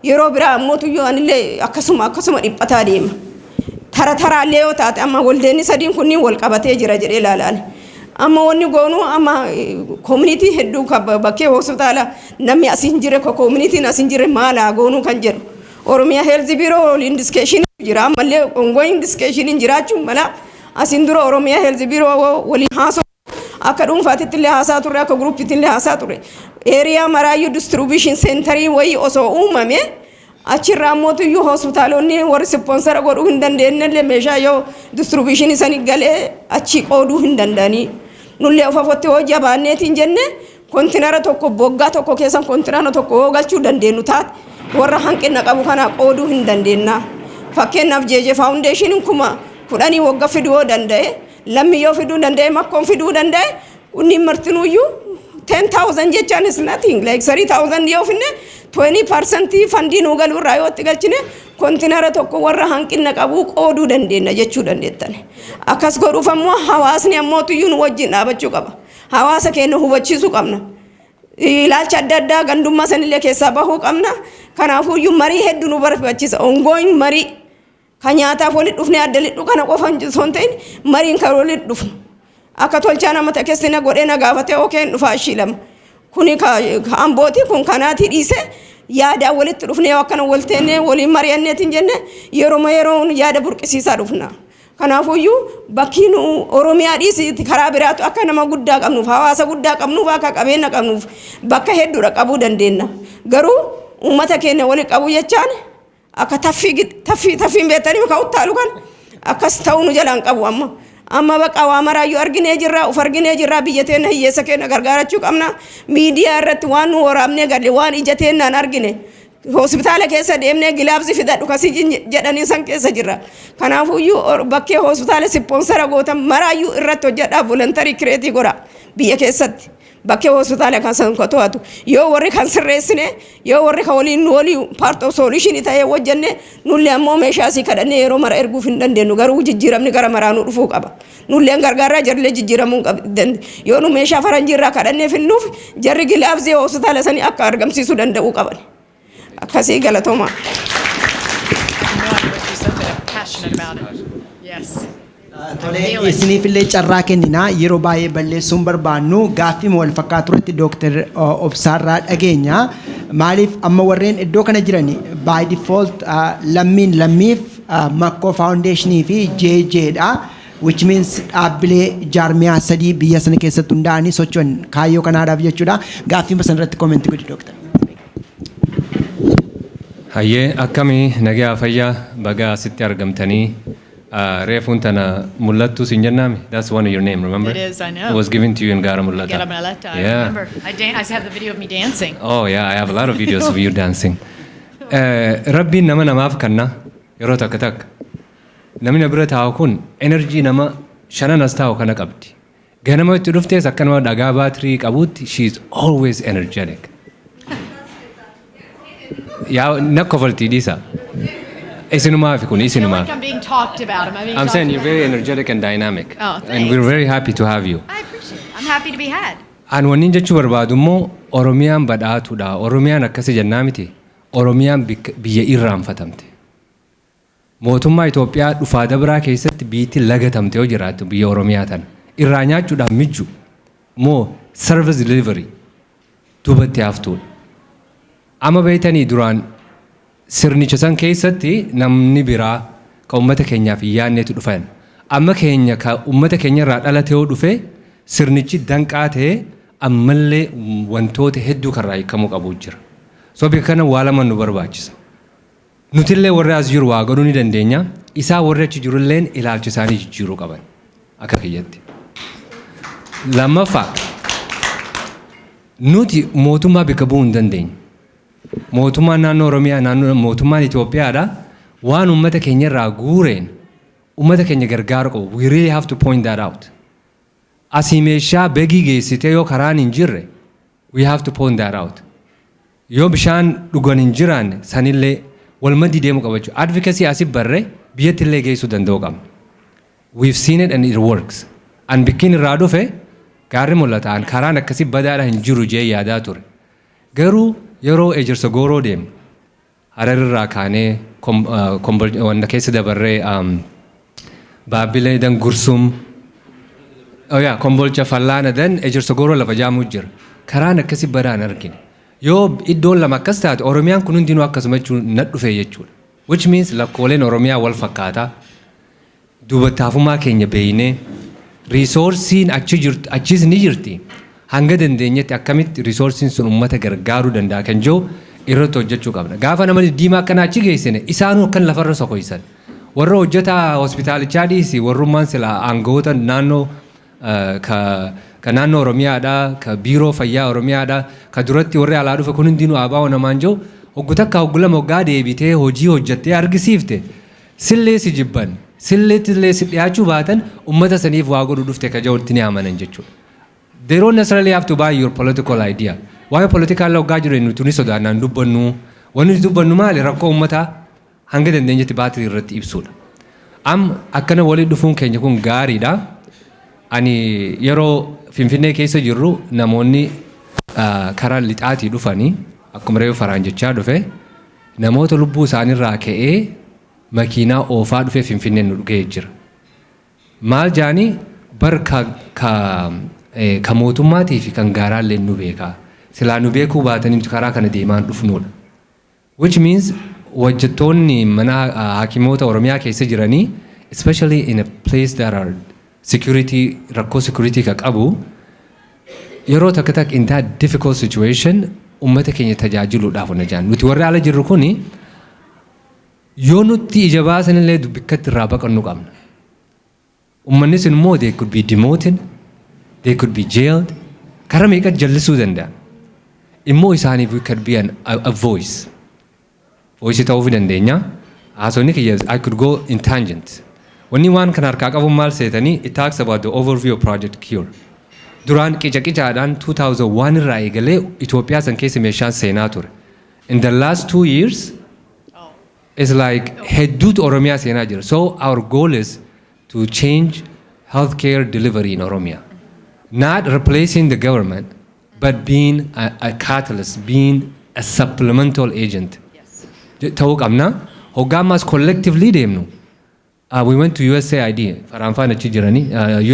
yeroo biraa ammoo tuyyoo anillee akkasuma dhiphataa deema. Taraallee yoo taate amma waldeenni sadiin kunniin wal qabatee jira jedhee ilaalaan. Amma wanni goonuu amma community hedduu bakkee hospitaala namni asiin jire community'n asiin jire maalaa goonuu kan jedhu. Oromiyaa Health Bureau waliin discussion jira ammallee ongoing discussion jiraachuun mala asiin dura Oromiyaa Health Bureau waliin haasoo akka dhuunfaatitti illee haasaa turre akka groupitti illee haasaa turre. Area Maraayyuu distribution centerii wayii osoo uumame achirraa ammoo tuyyuu hospitaalonni warri sponsora godhuu hin dandeenye illee meeshaa yoo distribution isanii galee achi qooduu hin danda'anii. Nullee of afotti hoo jabaanneetiin jenne kontinara tokko boggaa tokko keessan kontinara tokko hoo galchuu dandeenyu taate warra hanqina qabu kana qooduu hin dandeenyaa. Fakkeenyaaf JJ Foundation kuma 10 waggaa fiduu danda'e lammi yoo fiduu danda'e makkoon fiduu danda'e kunni martinuyyuu 10,000 jechaan is nothing like 3,000 yoo finne 20% fandii nuu galuu irraa yoo itti galchine kontinara tokko warra hanqina qabu qooduu dandeenya jechuu dandeettan. Akkas godhuuf ammoo hawaasni ammoo tuyyuu nu wajjin dhaabachuu qaba. Hawaasa keenya hubachiisuu qabna. Ilaalcha adda addaa gandummaa sanillee keessaa bahuu qabna. Kanaafuu iyyuu marii hedduu nu barbaachisa. Ongoing marii kan nyaataaf walitti dhufnee adda lidhu kana qofan osoo hin ta'in mariin kan walitti dhufnu. Akka tolchaa nama keessina godhee na gaafatee okeen dhufaa ishii lama. Kuni ambooti kun kanaati dhiise yaada walitti dhufnee akkana walteennee waliin mari'anneetiin jenne yeroo yaada burqisiisaa dhufna. Kanaafuu iyyuu bakki nu Oromiyaa dhiisitti karaa biraatu akka nama guddaa qabnuuf hawaasa guddaa qabnuuf akka qabeenya qabnuuf bakka hedduudha qabuu dandeenya. Garuu uummata keenya walitti qabu jechaan akka taffiin beektanii ka uttaalu kan akkas ta'uu nu jalaan qabu amma. Amma baqa waa maraayyuu arginee jirra uf arginee jirra biyya teenya hiyyeessa keenya gargaarachuu qabna. Miidiyaa irratti waan nu waraabnee galle waan ija teenyaan argine. Hospitaala keessa deemnee gilaabsi fidadhu kasii jedhanii san keessa jirra. Kanaafuu iyyuu bakkee hospitaala sponsora gootan maraayyuu irratti hojjedhaa voluntarii kireetii godha biyya keessatti. Bakkee hospitaala kan san to'atu yoo warri kan sirreessine yoo warri kan waliin part of solution ta'ee hojjenne nullee ammoo meeshaa asii kadhannee yeroo mara erguuf hin dandeenyu garuu jijjiiramni gara maraanuu dhufuu qaba. Nulleen gargaaraa jarlee jijjiiramuu qabdan yoo nu meeshaa faranjiirraa kadhannee finnuuf jarri gilaabsii hospitaala sanii akka argamsiisuu danda'uu qaban. Akkasii galatooma. Tolee isiniif illee carraa kennina yeroo baay'ee balleessuun barbaannu gaaffii wal fakkaatu irratti Dr. Obsaarraa dhageenya. Maaliif amma warreen iddoo kana jiran by default lammiif Makkoo Foundationii fi JJdha. Which means dhaabbilee jaarmiyaa sadii biyya sana keessatti hundaa'anii socho'an kaayyoo kanaadhaaf jechuudha. Gaaffii sana irratti koomentii godhi Dr. Hayyee akkamii nagaa fayyaa bagaa asitti argamtanii reefuun tana mul'attu siin jennaami. That's one of your name, remember? It is, I know. It was given to you in Gara Mul'ata. Gara Mul'ata, I Yeah. remember. I have the video of me dancing. Oh yeah, I have a lot of videos of you dancing. Rabbiin nama namaaf kanna yeroo takka takka. Namni bira taa'u kun energy nama shanan as taa'u kana qabdi. Ganama itti dhuftees akka nama dhagaa baatirii qabuutti she is always energetic. Yaa nakko faltii dhiisa. Isinumaa fi kun isinumaa. I'm being talked about. Am I being I'm saying you're talked very energetic and dynamic. Oh, And thanks. we're very happy to have you. I appreciate it. I'm happy to be had. An wanni jechuu barbaadu immoo Oromiyaan badhaatuudha. Oromiyaan akkasi jennaa miti. Oromiyaan biyya irraanfatamte. Mootummaa Itoophiyaa dhufaa dabraa keessatti biitti lagatamte yoo jiraattu biyya Oromiyaa tana. Irraa nyaachuudhaan mijju moo service delivery duubatti haftuudha. Amma beeytanii duraan sirnicha san keessatti namni biraa ka uummata keenyaaf yaanneetu dhufan. Amma keenya ka uummata keenya irraa dhalate yoo dhufe sirnichi danqaa ta'ee ammallee wantoota hedduu karraa hiikamuu qabu jira. So bika kana waa lama nu barbaachisa. Nutillee warri as jiru waa godhuu ni dandeenya. Isaa warri achi jirulleen ilaalcha isaanii jijjiiruu qaban akka kiyyatti. Lammaffaa nuti mootummaa bika bu'uu hin dandeenyu. Mootummaan naannoo Oromiyaa, mootummaan Itoophiyaadha waan uummata keenya irraa guureen uummata keenya gargaaru qabu. We really have to point that out. Asii meeshaa begii geessitee yoo karaan hin jirre, we have to point that out. Yoo bishaan dhugan hin jiraanne sanillee walmadii deemu qabachuu. Advocacy asii barree biyyatti illee geessuu danda'u qabna. We've seen it and it works. An bikkiin irraa dhufe gaarri mul'ataan karaan akkasii badaadha hin jiru jee yaadaa ture. Garuu yeroo ejersa gooroo deemu Hararirraa kaanee wanda keessa dabarree Baabilee dan Gursum Kombolcha Fallaana dan ejersa gooroo lafa jaamuu jira. Karaan akkasii badaan argine. Yoo iddoon lama akkas taate Oromiyaan kun hundinuu akkasuma jechuun nat dhufe jechuudha. Which means lakkooleen Oromiyaa wal fakkaataa. Duubataafummaa keenya beeynee riisoorsiin achis ni jirti. Hanga dandeenyetti akkamitti riisoorsiin sun uummata gargaaruu danda'a kan jiru irratti hojjechuu qabna. Gaafa nama diimaa akkana achi geessine isaanuu akkan lafarra sokoysan. Warra hojjetaa hospitaalichaa dhiisi warrummaan sila aangawoota naannoo ka naannoo Oromiyaadha, ka biiroo fayyaa Oromiyaadha, ka duratti warri alaa dhufe kun hundinuu abaa'oo namaan jiru hoggu takka hoggu lama hoggaa deebitee hojii hojjettee argisiifte sillee si jibban. Silleetillee si dhiyaachuu baatan uummata saniif waa godhu dhufte ka jawulti ni amanan jechuudha. They don't necessarily have to buy your political idea. Waa'ee politikaa illee hoggaa jiru nuti ni sodaannaan dubbannu. Wanni nuti dubbannu maali rakkoo uummataa hanga dandeenyetti baatii irratti ibsuudha. Akkana waliin dhufuun keenya kun gaariidha. Ani yeroo Finfinnee keessa jirru namoonni karaa lixaatii dhufanii akkuma reefu faraan jechaa dhufe namoota lubbuu isaaniirraa ka'ee makiinaa oofaa dhufee Finfinneen nu dhugee jira. Maal jaanii bar ka mootummaatii fi kan gaaraallee nu beekaa. Silaa nu beekuu baatanii karaa kana deemaan dhufnuudha. Which means hojjettoonni mana hakimoota Oromiyaa keessa jiranii especially in a place that are security, rakkoo security ka qabu yeroo takka takka in that difficult situation uummata keenya tajaajiluudhaaf na jaan. Nuti warri ala jirru kuni yoo nuti ija baasanillee dubbikatti irraa baqannu qabna. Uummannis immoo they could be demoted, they could be jailed. Karaa meeqa jallisuu danda'a. Immoo isaaniif we could be a voice. Voice ta'uu dandeenya. Haasonni kiyya I could go in tangent. Wanni waan kana harkaa qabu maal seetanii it talks about the overview of Project C.U.R.E. Duraan qicaqicaadhaan 2001 irraa eegalee Itoophiyaa san keessa meeshaan seenaa ture. In the last 2 years it's like hedduutu Oromiyaa seenaa jira. So our goal is to change healthcare delivery in Oromia. Not replacing the government, but being a catalyst, being a supplemental agent. Ta'uu qabna. Hoggaammas collectively deemnu. We went to USAID, Faranfaan achi jirani,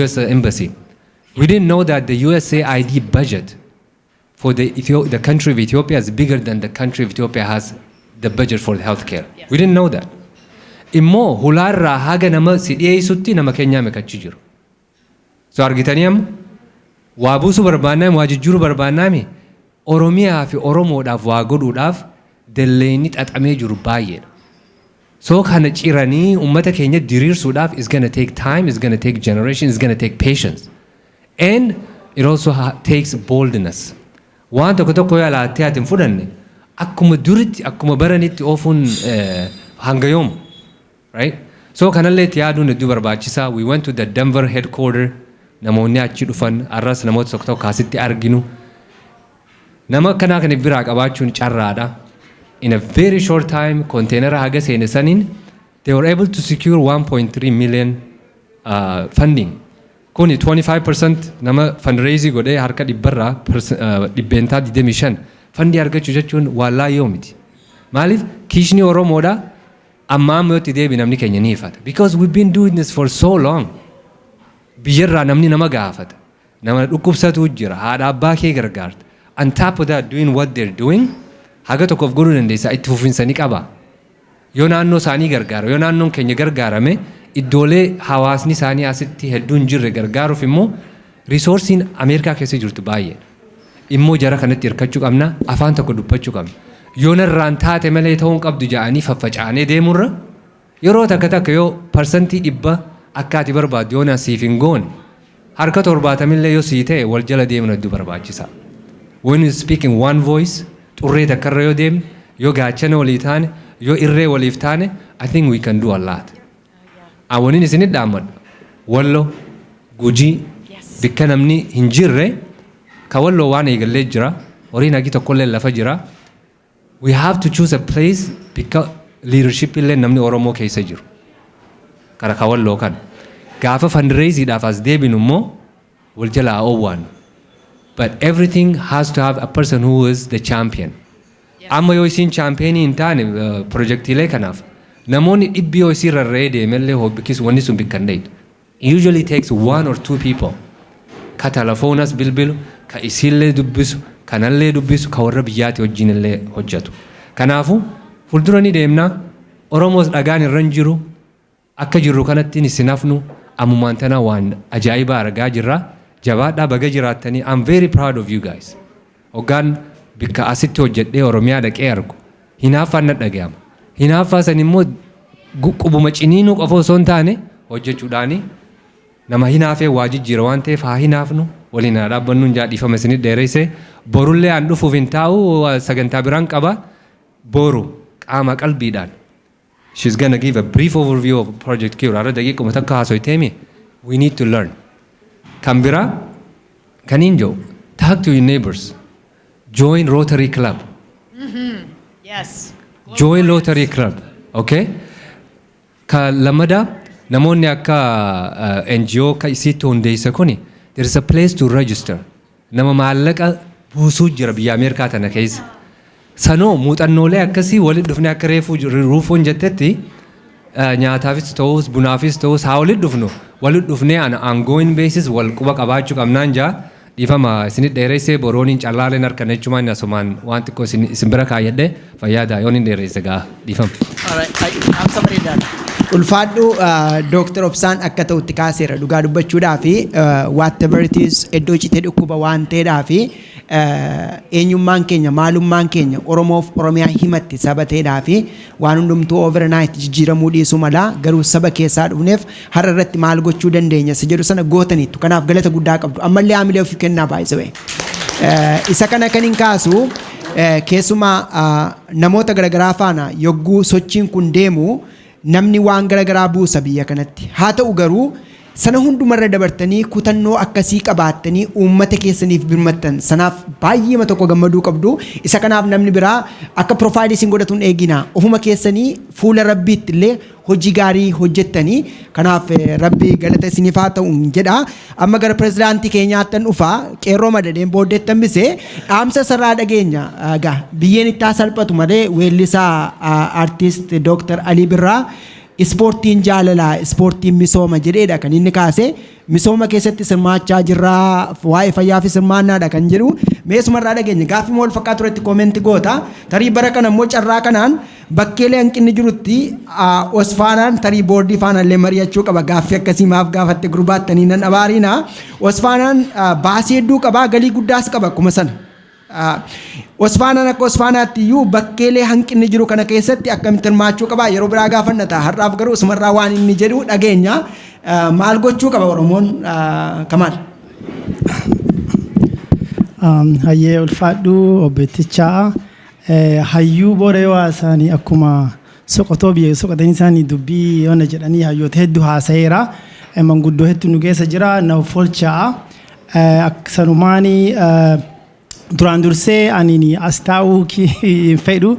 US Embassy. We didn't know that the USAID budget for the country of Ethiopia is bigger than the country of Ethiopia has the budget for the healthcare. Yes. We didn't know that. Immoo hulaarraa haga nama si dhiyeessutti nama keenyaa meeqachi jiru. So argitanii amma waa buusuu barbaannaami, waa jijjiiruu barbaannaami Oromiyaa fi Oromoodhaaf waa godhuudhaaf dalleenni xaxamee jiru baay'eedha. So kana ciranii uummata keenya diriirsuudhaaf is going to take time, is going to take generations, is going to take patience. And it also takes boldness. Waan tokko tokko yoo alaattee ati hin fudhanne akkuma duritti akkuma baranitti oofuun hanga yoom. Right? So kanallee itti yaaduun hedduu barbaachisaa. We went to the Denver headquarter. Namoonni achi dhufan arras namoota tokko tokko asitti arginu. Nama kanaa kan biraa qabaachuun carraadha. In a very short time, container haga seene saniin they were able to secure 1.3 million funding. Kuni 25% nama fundraising godhee harka dhibbarraa dhibbeentaa 25 fundii argachuu jechuun wallaa yoo miti. Maaliif kiishni Oromoodha amma ammootti deebi namni keenya ni ifata. Because we've been doing this for so long. Biyyarraa namni nama gaafata. Nama dhukkubsatu jira. Haadha abbaa kee gargaarta. On top of that, doing what they're doing, haga tokkoof godhuu dandeessaa itti fufinsanii qaba. Yoo naannoo isaanii gargaara, yoo naannoon keenya gargaarame iddoolee hawaasni isaanii asitti hedduun jirre gargaaruuf immoo riisoorsiin Ameerikaa keessa jirtu baay'ee. Immoo jara kanatti hirkachuu qabna, afaan tokko dubbachuu qabna. Yoo narraan taate malee ta'uun qabdu ja'anii faffacaanee deemurra yeroo takka takka yoo parsantii 100 akka ati barbaaddu yoo nasiif hin goone harka 70 illee yoo sii ta'e wal jala deemuun hedduu barbaachisa. when you speak in one voice xurree takkarra yoo deemne yoo gaachana walii taane yoo irree waliif taane I think we can do a lot. Awwanin isinit dhaammadhu Wallo Gujii bikka namni hin jirre ka Walloo waan eegallee jira horiin hagi tokkollee lafa jira. We have to choose a place bikka leadership illee namni Oromoo keessa jiru kara ka Walloo kan gaafa fundraisingidhaaf as deebinu immoo wal jalaa oowwaannu. But everything has to have a person who is the champion. Amma yoo isin championii hin taane projectiilee kanaaf namoonni dhibbi yoo isin rarra'ee deemellee hobbikis wanni sun bikkandeedha. It usually takes 1 or 2 people ka telefoonas bilbilu ka isillee dubbisu kanallee dubbisu ka warra biyyaati wajjinillee hojjetu. Kanaafu fuuldura ni deemna Oromoos dhagaan irra hin jiru akka jirru kanatti isin hafnu ammumaan tana waan ajaa'ibaa argaa jirra. Jabaadhaa baga jiraattanii I'm very proud of you guys. Hoggaan bikka asitti hojjedhee Oromiyaa dhaqee argu hinaaffaan na dhaga'ama. Hinaaffaa san immoo qubuma ciniinuu qofa osoo hin taane hojjechuudhaani nama hinaafee waa jijjiira waan ta'eef haa hinaafnu waliin haa dhaabbannu hin jaadhiifama isinit dheereyse borullee aan dhufuuf hin taa'u sagantaa biraan qaba boru qaama qalbiidhaan. She's gonna give a brief overview of Project C.U.R.E. Arra daqiiquma takka haasoyteemi we need to learn. Kambira, Kaninjo, talk to your neighbors. Join Rotary Club. Yes. Join Rotary Club. Okay? Ka lamada, namonni akka NGO ka isitti hundeessa kuni, there is a place to register. Nama maallaqa buusuu jira biyya Ameerikaa tana keessa. Sanoo muuxannoolee akkasii walitti dhufne akka ruufuun jettetti nyaataafis ta'us bunaafis ta'us haa walitti dhufnu. Walitti dhufnee ongoing basis wal quba qabaachuu qabnaan jaa dhiifama isinit dheereyse borooniin callaaleen harkana jechumaan asumaan waan xiqqoo isin bira kaayyadhe fayyaada yoon hin dheereyse gaa dhiifama. Ulfaadhu Dr. Obsaan akka ta'utti kaaseera dhugaa dubbachuudhaa fi whatever it is iddoo citee dhukkuba waan ta'eedhaa fi eenyummaan keenya maalummaan keenya Oromoof Oromiyaa himatti saba ta'eedhaa fi waan hundumtuu overnight jijjiiramuu dhiisuu mala garuu saba keessaa dhufneef har'a irratti maal gochuu dandeenya isa jedhu sana gootaniitu kanaaf galata guddaa qabdu ammallee haamilee ofii kennaa baay'isawee isa kana kan hin kaasu keessumaa namoota garagaraa faana yogguu sochiin kun deemu namni waan garagaraa buusa biyya kanatti haa ta'u garuu sana hundumarra dabartanii kutannoo akkasii qabaattanii uummata keessaniif birmattan sanaaf baay'ee tokko gammaduu qabdu isa kanaaf namni biraa akka profaayilii isin godhatuun eegina ofuma keessanii fuula rabbiitti illee hojii gaarii hojjettanii kanaaf rabbi galata isiniif haa ta'u jedha amma gara pirezidaantii keenyaattan dhufaa qeerroo madadeen booddeettan bisee dhaamsa sarraa dhageenya gaa biyyeen itti salphatu malee weellisaa artiist Dr. Alii Birraa ispoortiin jaalalaa ispoortiin misooma jedheedha kan inni kaase misooma keessatti sirmaachaa jirraa waa'ee fayyaafis hirmaannaadha kan jedhu meesumarraa dhageenya gaaffii wal fakkaatu irratti koomenti goota tarii bara kana immoo carraa kanaan bakkeelee hanqinni jirutti osfaanaan tarii boordii faanallee mari'achuu qaba gaaffii akkasii maaf gaafatte gurbaattanii nan abaariina osfaanaan baasii hedduu qaba galii guddaas qaba akkuma sana. Osfaanaan akka osfaanaatti iyyuu bakkeelee hanqinni jiru kana keessatti akkamitti hirmaachuu qaba yeroo biraa gaafannata har'aaf garuu isumarraa waan inni jedhu dhageenya maal gochuu qaba Oromoon Kamaal. Hayyee ulfaadhu obbeettichaa hayyuu booree waasaanii akkuma soqotoo biyya soqotanii isaanii dubbii yoona jedhanii hayyoota hedduu haasa'eera manguddoo hedduu nu keessa jira na folchaa aksanumaanii duraan dursee ani as taa'uu fedhu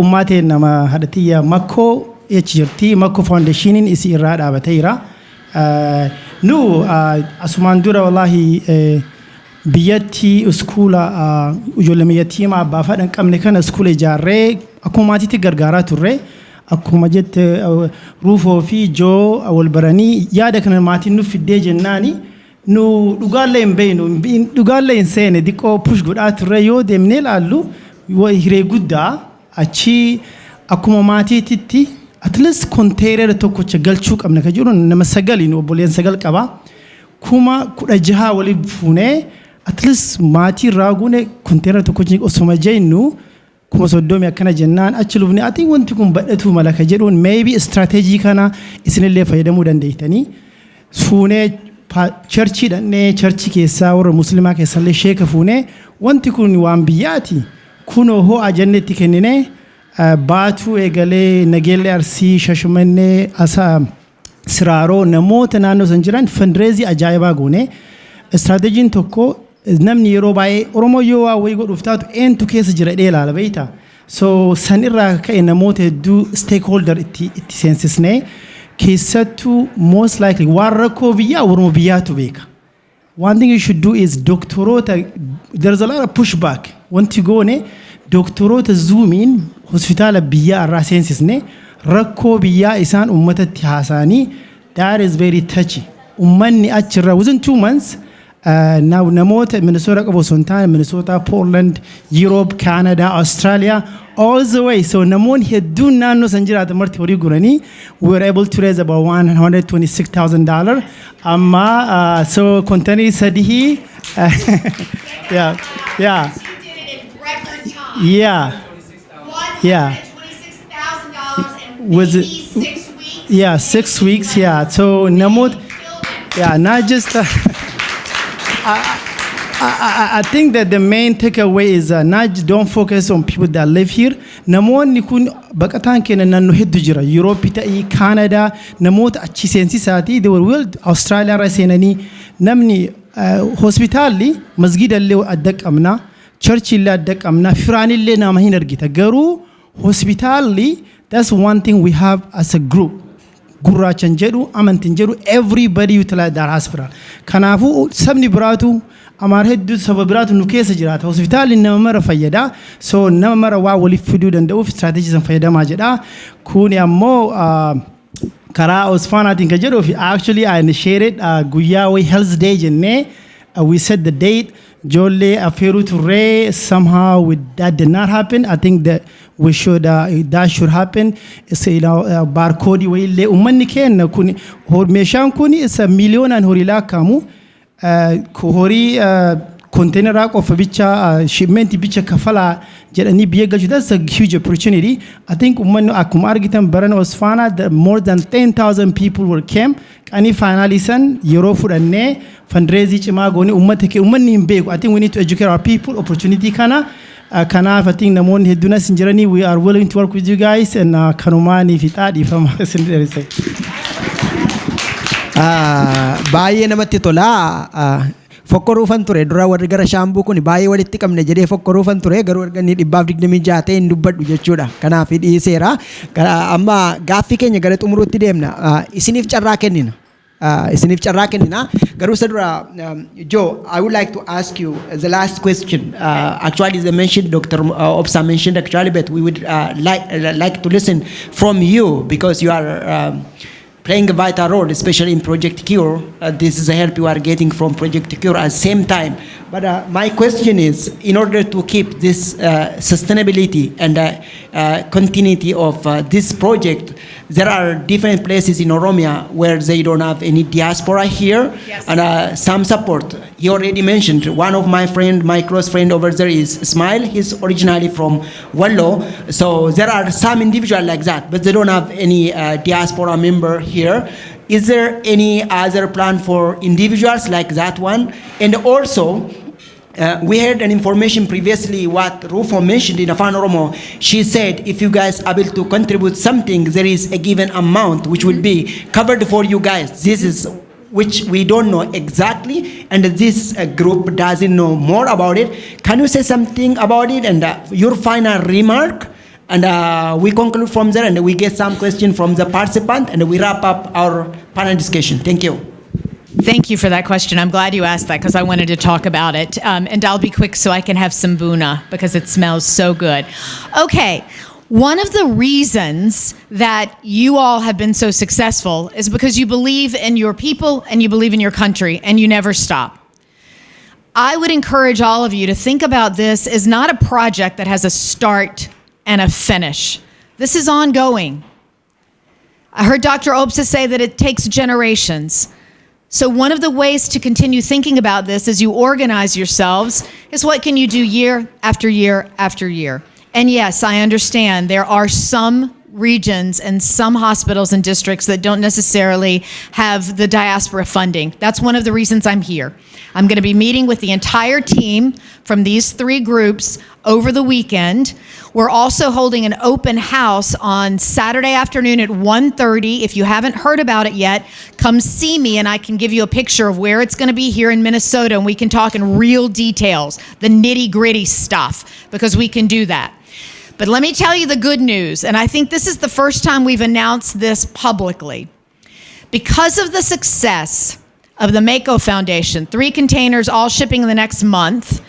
ummate nama hadhatiyya makkoo jechi jirti makkoo foundationiin isi irraa dhaabateera nu asumaan dura wallahi biyyatti iskuula ijoollee yatiima abbaa fadhan qabne kana iskuula ijaarree akkuma maatiitti gargaaraa turre akkuma jette ruufoo fi joo wal baranii yaada kana maatiin nuuf fiddee jennaani nu dhugaallee hin beeynu dhugaallee hin seene diqqoo push godhaa turre yoo deemnee ilaallu hiree guddaa achi akkuma maatiititti at least konteerera tokkocha galchuu qabna ka jiru nama sagaliin obboleen sagal qaba kuma 16 walii fuunee at least maatii irraa guune konteerera tokkocha osoma jennu kuma 30 akkana jennaan achi lufne ati wanti kun badhatu malaka jedhuun maybe strategy kana isinillee fayyadamuu dandeettanii fuunee cherchii dhannee cherchii keessaa warra musliimaa keessallee sheeka fuunee wanti kun waan biyyaati kunoo ho'a jennetti kennine baatuu eegalee nageellee arsii shashumannee asaa siraaroo namoota naannoo san jiran fundraising ajaa'ibaa goone istiraatejjiin tokko namni yeroo baay'ee Oromoo yoo waa wayii godhuuf taatu eentu keessa jira dhee ilaala beeyta so san irraa ka'e namoota hedduu stakeholder itti seensisnee keessattuu most likely waan rakkoo biyyaa Oromoo biyyaatu beeka. One thing you should do is doktoroota there's a lot of pushback wanti goone doktoroota zoomiin hospitaala biyyaa irraa seensisnee rakkoo biyyaa isaan ummatatti haasa'anii that is very touchy. Ummanni achirra within 2 months now namoota Minnesota qabu sontaan Minnesota, Portland, Europe, Canada, Australia all the way so namoonni hedduun naannoo san jiraatan marti horii guranii we were able to raise about $126,000 amma so kontenii sadii yeah yeah yeah was it 6 weeks yeah so namoota yeah not just I think that the main takeaway is not don't focus on people that live here. Namoonni kun baqataan keenya naannoo hedduu jira. Europe ta'ii, Canada, namoota achi seensisaati. They were well Australia irraa seenanii namni hospitaalli masgidallee adda qabna, churchillee adda qabna, firaanillee nama hin argita. Garuu hospitaalli that's one thing we have as a group. Gurraachan jedhu amantiin jedhu everybody utilize that hospital. Kanaafuu sabni biraatu amaar hedduu saba biraatu nu keessa jiraata. Hospitaalli nama mara fayyada. So nama mara waa waliif fiduu danda'uuf strategy san fayyadamaa jedha. Kuni ammoo karaa Osfaanaatiin kan jedhu actually I initiated guyyaa way health day jennee we set the date. Jolle aferu turre somehow that did not happen. I think that we should that should happen. It's barcode way le ummanni kenna kuni meeshaan kuni is a million and horila kamu hori container of bicha shipment bicha kafala jedhanii biyya galchu that's a huge opportunity. I think ummanni akkuma argitan baran Osfana more than 10,000 people were came ani finally san yeroo fudhannee fundraising cimaa goone ummanni hin beeku. I think we need to educate our people opportunity kana kanaaf I think namoonni hedduun as jiranii we are willing to work with you guys and kanumaanii fi xaadhiifama isin dheerise. Baay'ee namatti tola. Fokkoruufan ture dura warri gara shaambuu kun baay'ee walitti qabne jedhee fokkoruufan ture garuu erganni 126 ta'e hin dubbadhu jechuudha. Kanaaf dhiiseera. Amma gaaffii keenya gara xumuruutti deemna. Isiniif carraa kennina. Garuu sadura Joe, I would like to ask you the last question. Actually, they mentioned Dr. Obsa mentioned actually, but we would like to listen from you because you are playing a vital role, especially in Project C.U.R.E. This is the help you are getting from Project C.U.R.E. at the same time. But my question is, in order to keep this sustainability and continuity of this project, there are different places in Oromia where they don't have any diaspora here, yes. And some support. He already mentioned one of my close friend over there is Ismail. He's originally from Wallo. So there are some individuals like that, but they don't have any diaspora member here. Is there any other plan for individuals like that one? And also, we heard an information previously what Rufo mentioned in Afan Oromo. She said if you guys are able to contribute something, there is a given amount which will be covered for you guys. This is which we don't know exactly, and this group doesn't know more about it. Can you say something about it and your final remark? And we conclude from there and we get some question from the participant and we wrap up our panel discussion. Thank you. Thank you for that question. I'm glad you asked that because I wanted to talk about it. And I'll be quick so I can have some buna because it smells so good. Okay. One of the reasons that you all have been so successful is because you believe in your people and you believe in your country and you never stop. I would encourage all of you to think about this as not a project that has a start and a finish. This is ongoing. I heard Dr. Obsa say that it takes generations. So one of the ways to continue thinking about this as you organize yourselves is what can you do year after year after year. And yes, I understand there are some regions and some hospitals and districts that don't necessarily have the diaspora funding. That's one of the reasons I'm here. I'm going to be meeting with the entire team from these 3 groups over the weekend. We're also holding an open house on Saturday afternoon at 1:30. If you haven't heard about it yet, come see me and I can give you a picture of where it's going to be here in Minnesota, and we can talk in real details, the nitty-gritty stuff, because we can do that. But let me tell you the good news, and I think this is the first time we've announced this publicly. Because of the success of the Mako Foundation, 3 containers all shipping in the next month,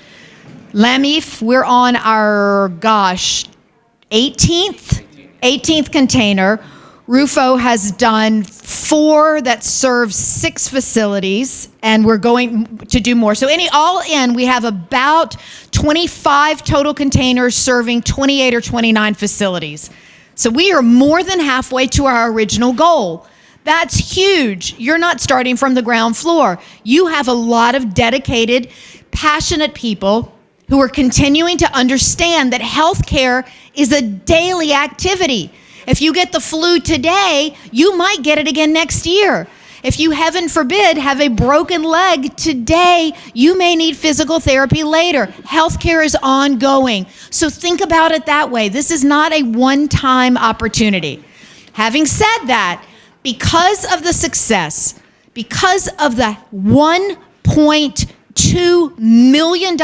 Lamif, we're on our, 18th container. Rufo has done 4 that serve 6 facilities, and we're going to do more. So all in, we have about 25 total containers serving 28 or 29 facilities. So we are more than halfway to our original goal. That's huge. You're not starting from the ground floor. You have a lot of dedicated, passionate people who are continuing to understand that healthcare is a daily activity. If you get the flu today, you might get it again next year. If you, heaven forbid, have a broken leg today, you may need physical therapy later. Healthcare is ongoing. So think about it that way. This is not a one-time opportunity. Having said that, because of the success, because of the $1.2 million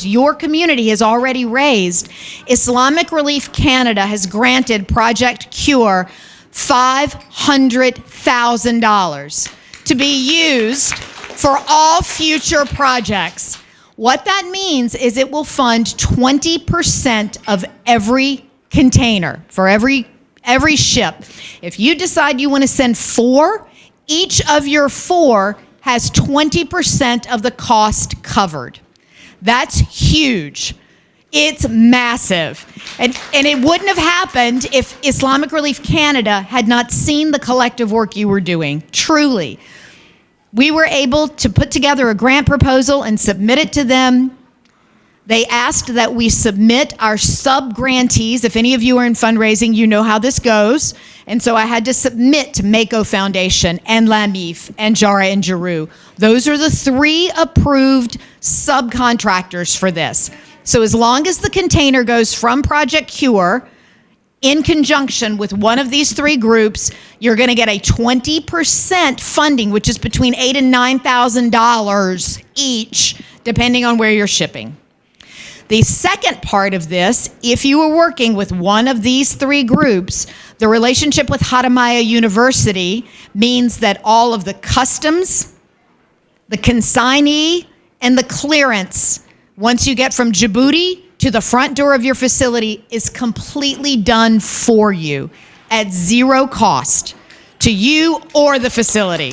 your community has already raised, Islamic Relief Canada has granted Project C.U.R.E. $500,000 to be used for all future projects. What that means is it will fund 20% of every container for every ship. If you decide you want to send 4, each of your 4 has 20% of the cost covered. That's huge. It's massive. And it wouldn't have happened if Islamic Relief Canada had not seen the collective work you were doing. Truly. We were able to put together a grant proposal and submit it to them. They asked that we submit our sub-grantees. If any of you are in fundraising, you know how this goes. And so I had to submit to Mako Foundation and Lamif and Jara and Jeru. Those are the 3 approved subcontractors for this. So as long as the container goes from Project C.U.R.E. in conjunction with one of these 3 groups, you're going to get a 20% funding, which is between $8,000 and $9,000 each, depending on where you're shipping. The second part of this, if you were working with one of these 3 groups, the relationship with Haramaya University means that all of the customs, the consignee, and the clearance, once you get from Djibouti to the front door of your facility, is completely done for you at 0 cost to you or the facility.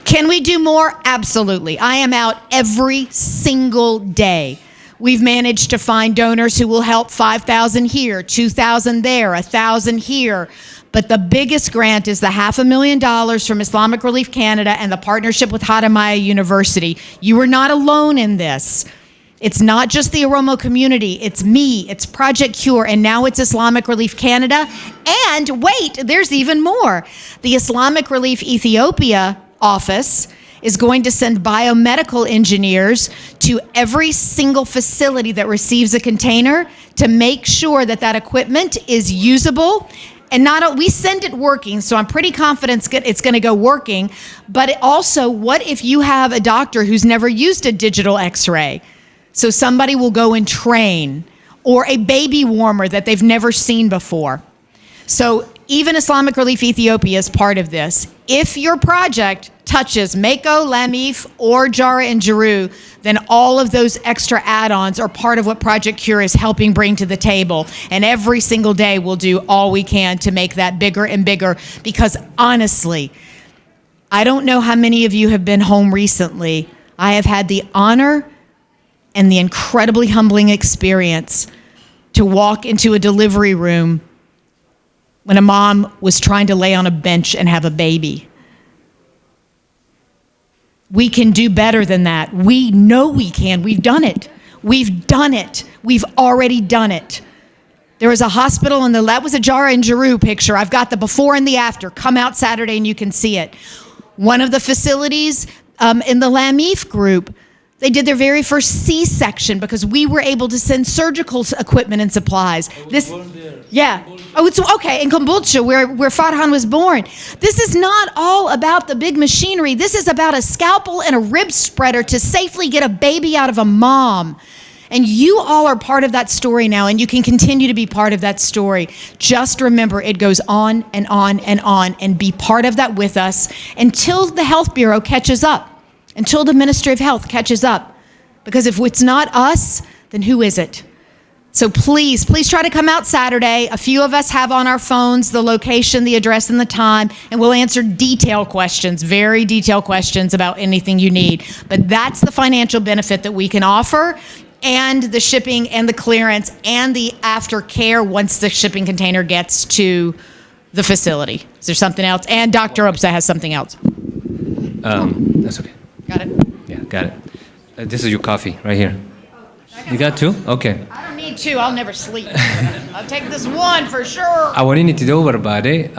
Can we do more? Absolutely. I am out every single day. We've managed to find donors who will help 5,000 here, 2,000 there, 1,000 here. But the biggest grant is the $500,000 from Islamic Relief Canada and the partnership with Haramaya University. You are not alone in this. It's not just the Oromo community. It's me. It's Project C.U.R.E. And now it's Islamic Relief Canada. And wait, there's even more. The Islamic Relief Ethiopia office is going to send biomedical engineers to every single facility that receives a container to make sure that that equipment is usable. And we send it working, so I'm pretty confident it's going to go working. But also, what if you have a doctor who's never used a digital x-ray? So somebody will go and train, or a baby warmer that they've never seen before. So even Islamic Relief Ethiopia is part of this. If your project touches Mako, Lamif, or Jara and Jeru, then all of those extra add-ons are part of what Project C.U.R.E. is helping bring to the table. And every single day we'll do all we can to make that bigger and bigger, because honestly, I don't know how many of you have been home recently. I have had the honor and the incredibly humbling experience to walk into a delivery room when a mom was trying to lay on a bench and have a baby. We can do better than that. We know we can. We've done it. We've done it. We've already done it. There was a hospital, and that was a Jara and Giroux picture. I've got the before and the after. Come out Saturday and you can see it. One of the facilities in the Lamif group, they did their very first C-section because we were able to send surgical equipment and supplies. Oh, it's okay, in Kombucha, where Farhan was born. This is not all about the big machinery. This is about a scalpel and a rib spreader to safely get a baby out of a mom. And you all are part of that story now, and you can continue to be part of that story. Just remember, it goes on and on and on, and be part of that with us until the Health Bureau catches up, until the Ministry of Health catches up. Because if it's not us, then who is it? So please try to come out Saturday. A few of us have on our phones the location, the address, and the time, and we'll answer detailed questions, very detailed questions about anything you need. But that's the financial benefit that we can offer, and the shipping and the clearance and the aftercare once the shipping container gets to the facility. Is there something else? And Dr. Opsa has something else. That's okay. Got it? Yeah, got it. This is your coffee right here. You got two? Okay. I don't need two. I'll never sleep. I'll take this one for sure. Awani itti da'uu barbaade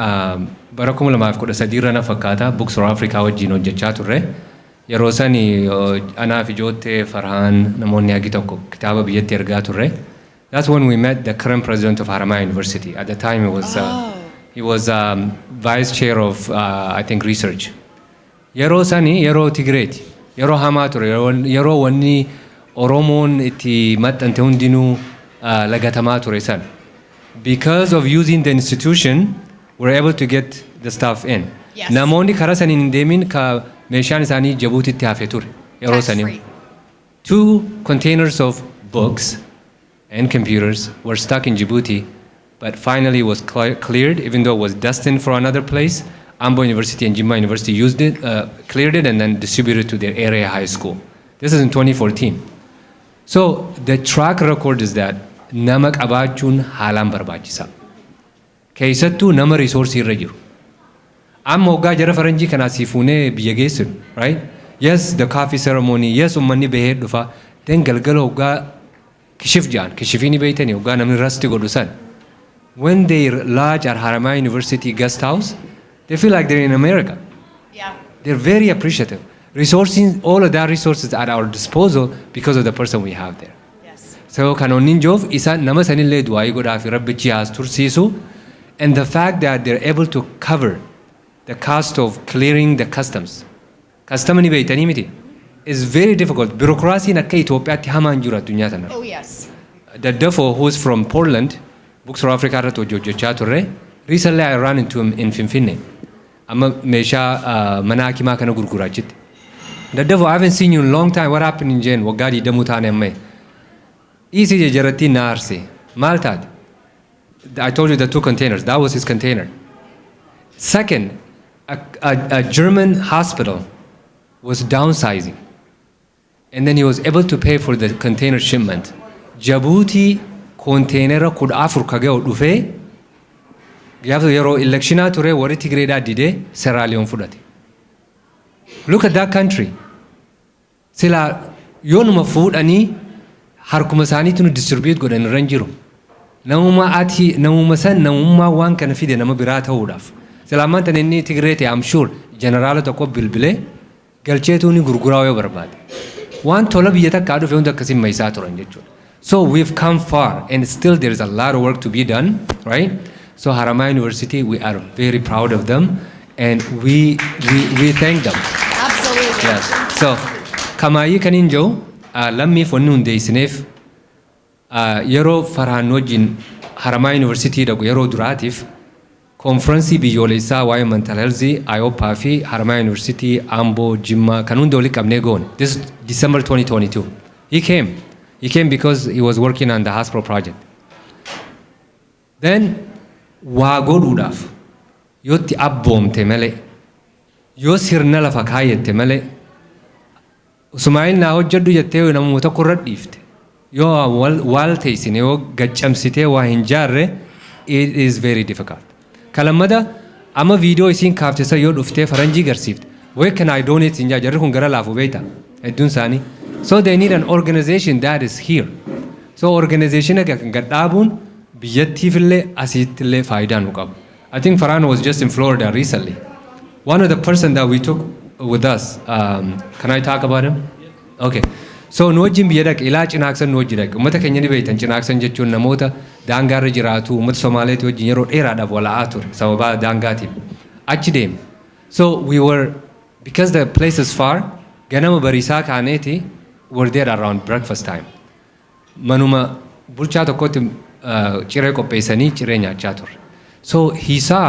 bara 2013 irra na fakkaata Books for Africa wajjin hojjechaa turre. Yeroo sani anaa fi ijoollee Farhaan namoonni hagi tokko kitaaba biyyatti ergaa turre. That's when we met the current president of Haramaya University. At the time he was vice chair of I think research. Yeroo sani yeroo Tigreeti. Yeroo hamaa ture. Yeroo wanni Oromoon itti maxxante hundinuu lagatamaa ture san. Because of using the institution, we're able to get the stuff in. Yes. Namoonni karaa saniin hin deemin ka meeshaan isaanii Jabuutitti hafe ture. Yeroo sanii. 2 containers of books and computers were stuck in Djibouti, but finally was cleared, even though it was destined for another place. Ambo University and Jimma University used it, cleared it, and then distributed to their area high school. This is in 2014. So the track record is that nama qabaachuun haalaan barbaachisa. Keessattuu nama resource irra jiru. Amma hoggaa jara faranjii kanaa siifuunee biyya geessinu, right? Yes, the coffee ceremony, yes, ummanni bahee dhufa. Then galgala hoggaa kishif jaan, kishifiini beeytanii hoggaa namni rasti godhu san. When they lodge at Haramaya University guest house, they feel like they're in America. Yeah. They're very appreciative. Resourcing all of that resources at our disposal because of the person we have there. Yes. So kanonin joof isa nama sanillee du'aa godhaafi rabbichi haas tursiisu, and the fact that they're able to cover the cost of clearing the customs. Customani beeytanii miti is very difficult. Bureaucracy akka Itoophiyaatti hamaan jiru addunyaa sana. Oh yes. The Defo, who's from Portland, Books for Africa irratti hojjechaa turre, recently I ran into him in Finfinne. Amma meeshaa mana hakimaa kana gurguraa jitti. The Defo, I haven't seen you in a long time. What happened in Jen? Waggaa 20 taane ammee. Easy jaratti naarse. Maal taate? I told you the 2 containers. That was his container. Second, a German hospital was downsizing. And then he was able to pay for the container shipment. Djibouti containera kud afur kageo dhufe. Gaafa yeroo electiona ture warri Tigreedhaa dide Sierra Leone fudhate. Look at that country. Sila yoonuma fuudhanii harkuma isaaniitu nu distribute godhan irra hin jiru. Namuma san namummaa waan kana fide nama biraa ta'uudhaaf. Sila ammaan tan inni Tigree ta'e I'm sure jeneraala tokko bilbilee galcheetuu ni gurguraa yoo barbaade. Waan tola biyya takkaa dhufe hunda akkasiin mayisaa turan jechuudha. So we've come far, and still there's a lot of work to be done, right? So Haramaya University, we are very proud of them, and we thank them. Absolutely. Yes. So Kamayi kanin jo lammi fonni hundeessineef yeroo Farhaan wajjin Haramaya University dhagu yeroo duraatiif konfiraansii biyyoolessaa waa'ee mental health IOPA fi Haramaya University Ambo Jimma kan hunda walitti qabnee goone. This is December 2022. He came because he was working on the hospital project. Then waa godhuudhaaf yootti abboomte malee yoo sirna lafa kaayyette malee Usumaa'in naa hojjedhu jettee namuma tokko irra dhiifte yoo waal teessine yoo gaccamsitee waa hin jaarre it is very difficult. Kalammada amma viidiyoo isiin kaaftesa yoo dhuftee faranjii garsiifte where can I donate sin jarri kun gara laafu beeyta hedduun isaanii. So they need an organization that is here. So organization kan gadhaabuun biyyattiifillee asiittillee faayidaa nu qabu. I think Farhan was just in Florida recently. One of the person that we took with us, can I talk about him? Okay. So nu wajjin biyya dhaqe ilaa Cinaaksan nu wajji dhaqe. Uummata keenya ni beektan Cinaaksan jechuun namoota daangaarra jiraatu uummata Somaaleetii wajjin yeroo dheeraadhaaf wala'aa ture sababa daangaatiin. Achi deeme. So we were, because the place is far, ganama bariisaa kaaneeti were there around breakfast time. Manuma bulchaa tokkotti ciree qopheessanii ciree nyaachaa ture. So hiisaa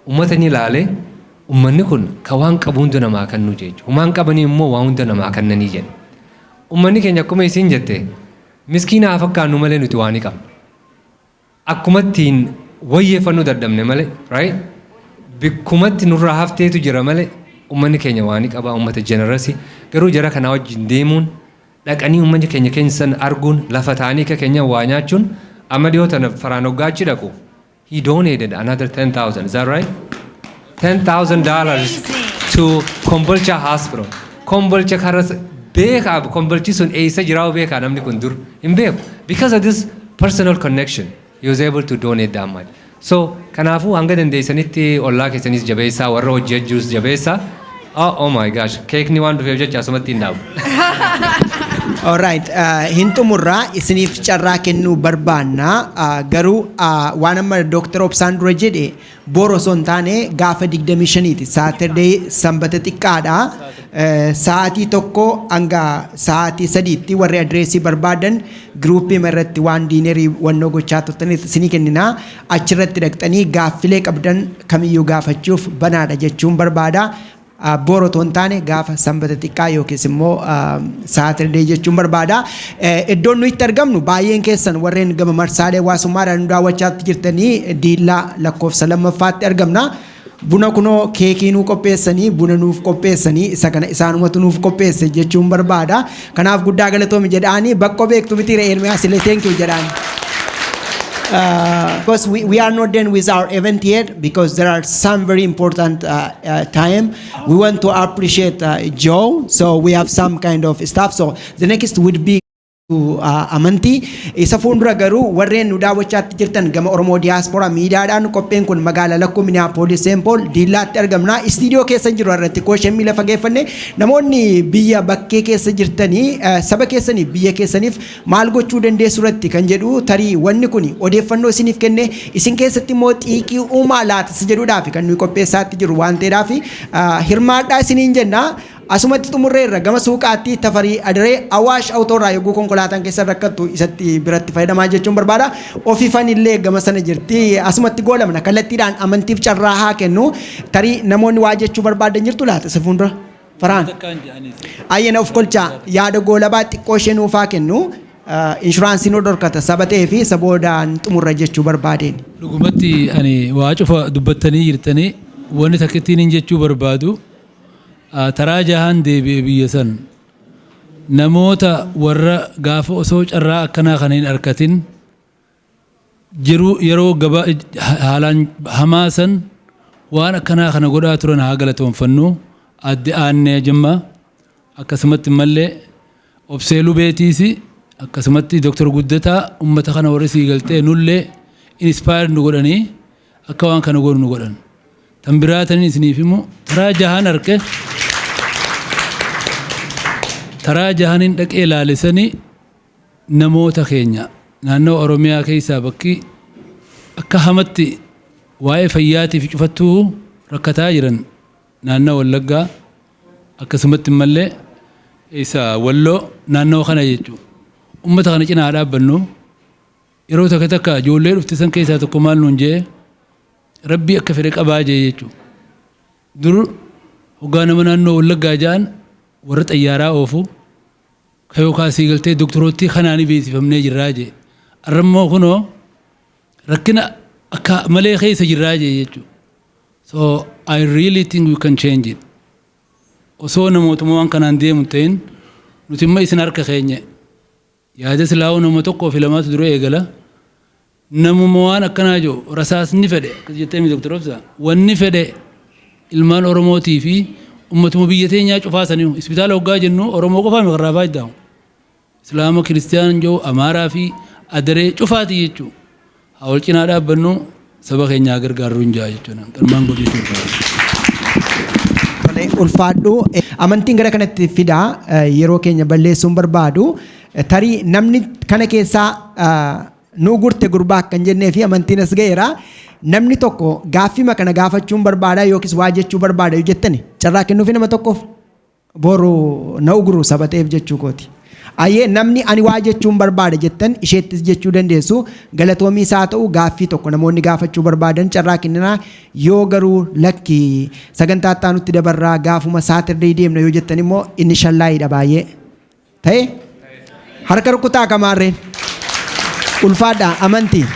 uummata ni ilaalee ummanni kun ka waan qabu hunda namaa kennu jechuudha. Humaan qabanii immoo waan hunda namaa kennanii jedhe. Ummanni keenya akkuma isiin jette miskiina haa fakkaannu malee nuti waan qabna. Akkumattiin wayyeeffannuu dadhabne malee, right? Bikkumatti nurraa hafteetu jira malee ummanni keenya waan qaba ummata generasi garuu jara kana wajjin deemuun dhaqanii ummanni keenya san arguun lafa taanii ka keenya waa nyaachuun amma dhiyoota Farhaan hoggaachi dhaqu. He donated another 10,000. Is that right? $10,000 to Kombolcha Hospital. Kombolcha karas beeka Kombolchi sun eessa jiraau beeka namni kun dur hin beeku. Because of this personal connection, he was able to donate that much. So kanaafuu hanga dandeessanitti ollaa keessanis jabeessaa warra hojjechuus jabeessaa. Oh my gosh, keekni waan dhufeef jecha asumatti hin dhaabu. All right, hintumurraa isiniif carraa kennuu barbaanna garuu waan amma Dr. Obsaan dura jedhe boru osoo hin taane gaafa 25ti Saturday sanbata xiqqaadha. Sa'aatii tokko hanga sa'aatii 3tti warri adreesii barbaadan giruuppii irratti waan diinerii wannoo gochaa turtaniif isinii kennina. Achirratti dhaqxanii gaaffilee qabdan kamiyyuu gaafachuuf banaadha jechuun barbaada. Boru osoo hin taane gaafa sanbata xiqqaa yookiis immoo Saturday jechuun barbaada. Iddoon nuyi itti argamnu baay'een keessan warreen gama marsaalee hawaasummaadhaan nu daawwachaa jirtanii Dillaa lakkoofsa 2ffaatti argamna. Buna kunoo keekii nuu qopheessanii buna nuuf qopheessanii isa kana isaanumatu nuuf qopheesse jechuun barbaada. Kanaaf guddaa galatoomi jedhaanii bakka beektu miti Ermiyaas illee thank you jedhaan. Because we are not done with our event yet because there are some very important time. We want to appreciate Joe, so we have some kind of stuff. So the next would be amantii isa fuuldura garuu warreen nu daawwachaatti jirtan gama Oromoo diaspora miidiyaadhaan qopheen kun magaalaa lakkoo Minneapolis St. Paul Dillaatti argamna. Istiidiyoo keessa jiru irratti kooshen miila fageeffanne namoonni biyya bakkee keessa jirtanii saba keessanii biyya keessaniif maal gochuu dandeessu irratti kan jedhu tarii wanni kun odeeffannoo isiniif kenne isin keessatti immoo xiiqii uumaa laatis jedhuudhaaf kan nuyi qopheessaatti jiru waan ta'eedhaaf hirmaadhaa isiniin jenna. Asumatti xumurreerra gama suuqaatti tafarii adaree Awaash Awutoorraa yogguu konkolaataan keessa rakkattu isatti biratti fayyadamaa jechuun barbaada. Ofiifan illee gama sana jirti. Asumatti goolamna kallattiidhaan amantiif carraa haa kennu. Tarii namoonni waa jechuu barbaadan jirtu laata isa fuuldura. Farhaan. Ayyana of kolchaa yaada goolabaa xiqqoo ishee nuuf haa kennu. Inshuraansiin nu dhorkata saba ta'ee fi saboodaan xumurra jechuu barbaadeen. Dhugumatti ani waa cufa dubbattanii jirtanii wanni takkittiin hin jechuu barbaadu. Taraa jahaan deebi'e biyya san namoota warra gaafa osoo carraa akkanaa kana hin argatin jiru yeroo gaba haalaan hamaa san waan akkanaa kana godhaa turan haa galatoonfannu. Adde Aanee Jimmaa akkasumatti mallee Obsee Lubeetiis akkasumatti Dr. Guddataa ummata kana warri sii galtee nullee inspire nu godhanii akka waan kana godhu nu godhan. Tan biraatanii isiniif immoo taraa jahaan arge taraa jahaniin dhaqee ilaalisanii namoota keenya naannoo Oromiyaa keessaa bakki akka hamatti waa'ee fayyaatiif cufattuu rakkataa jiran naannoo Wallaggaa akkasumatti mallee isa Walloo naannoo kana jechuudha. Uummata kana cinaa dhaabbannu yeroo takka ijoollee dhufte san keessaa tokko maal nuun jee rabbii akka fedhe qabaa jee jechuudha. Dur hoggaa nama naannoo Wallaggaa ja'an warra xayyaaraa oofu kayoo kaasii galtee doktoroottii kanaanii beeksifamnee jirraa jee. Arrammoo kunoo rakkina akka malee keessa jirraa jee jechuudha. So I really think we can change it. Osoo namootuma waan kanaan deemu ta'in nuti immoo isin harka keenya yaada silaa'uu nama tokkoo fi lamaatu dura eegala. Namuma waan akkanaa jiru rasaasni fedhe jettee mi Dr. Obsa wanni fedhe ilmaan Oromootii fi ummatuma biyya teenyaa cufaasanii isbitaala hoggaa jennu Oromoo qofaa mi qarraafaa iddaamu. Islaama Kiristiyaan jiru Amaaraa fi Adaree cufaati jechuudha. haa wal cinaa dhaabbannu saba keenyaa gargaaruu hin jaa jechuudha. Qarmaan godhuu jechuudha. Ulfaadhu amantiin gara kanatti fidaa yeroo keenya balleessuun barbaadu tarii namni kana keessaa nu gurte gurbaa kan jennee fi amantiin as ga'eera. Namni tokko gaaffima kana gaafachuun barbaada yookiis waa jechuu barbaada yoo jettani carraa kennuufi nama tokkoof boru na uguru sabateef jechuu kooti. Ayyee namni ani waa jechuun barbaada jettan isheettis jechuu dandeessu galatoomii isaa ta'u gaaffii tokko namoonni gaafachuu barbaadan carraa kennina yoo garuu lakki sagantaa itti dabarraa gaafuma saatirrii deemna yoo jettan immoo inni shallaayiidha baay'ee ta'e harka rukutaa kamaarreen ulfaadha amantii.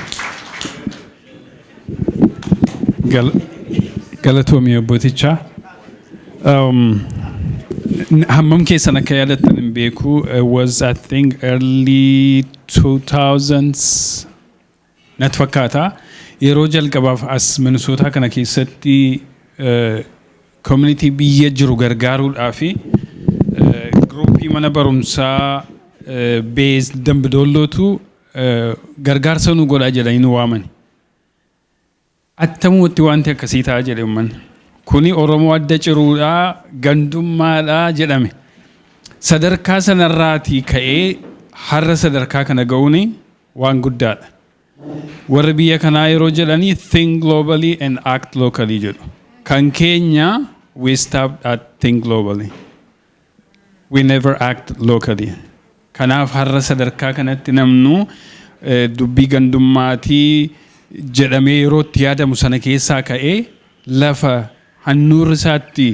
Galatoomii abbootichaa. Hammam keessan akka yaadattan hin beeku. It was I think early 2000s natti fakkaata. Yeroo jalqabaaf as Minnesota kana keessatti community biyya jiru gargaaruudhaa fi groupii mana barumsaa based Dambidollootu gargaarsa nu godhaa jedhanii nu waamani. Attamuutti wanti akkasii ta'a jedhe uummanni. Kuni Oromoo adda ciruudhaa gandummaadhaa jedhame. Sadarkaa sanarraatii ka'ee har'a sadarkaa kana ga'uun waan guddaadha. Warri biyya kanaa yeroo jedhanii think globally and act locally jedhu. Kan keenya we stopped at think globally. We never act locally. Kanaaf har'a sadarkaa kanatti namnu dubbii gandummaatii jedhamee yeroo itti yaadamu sana keessaa ka'ee lafa hannuurri isaatti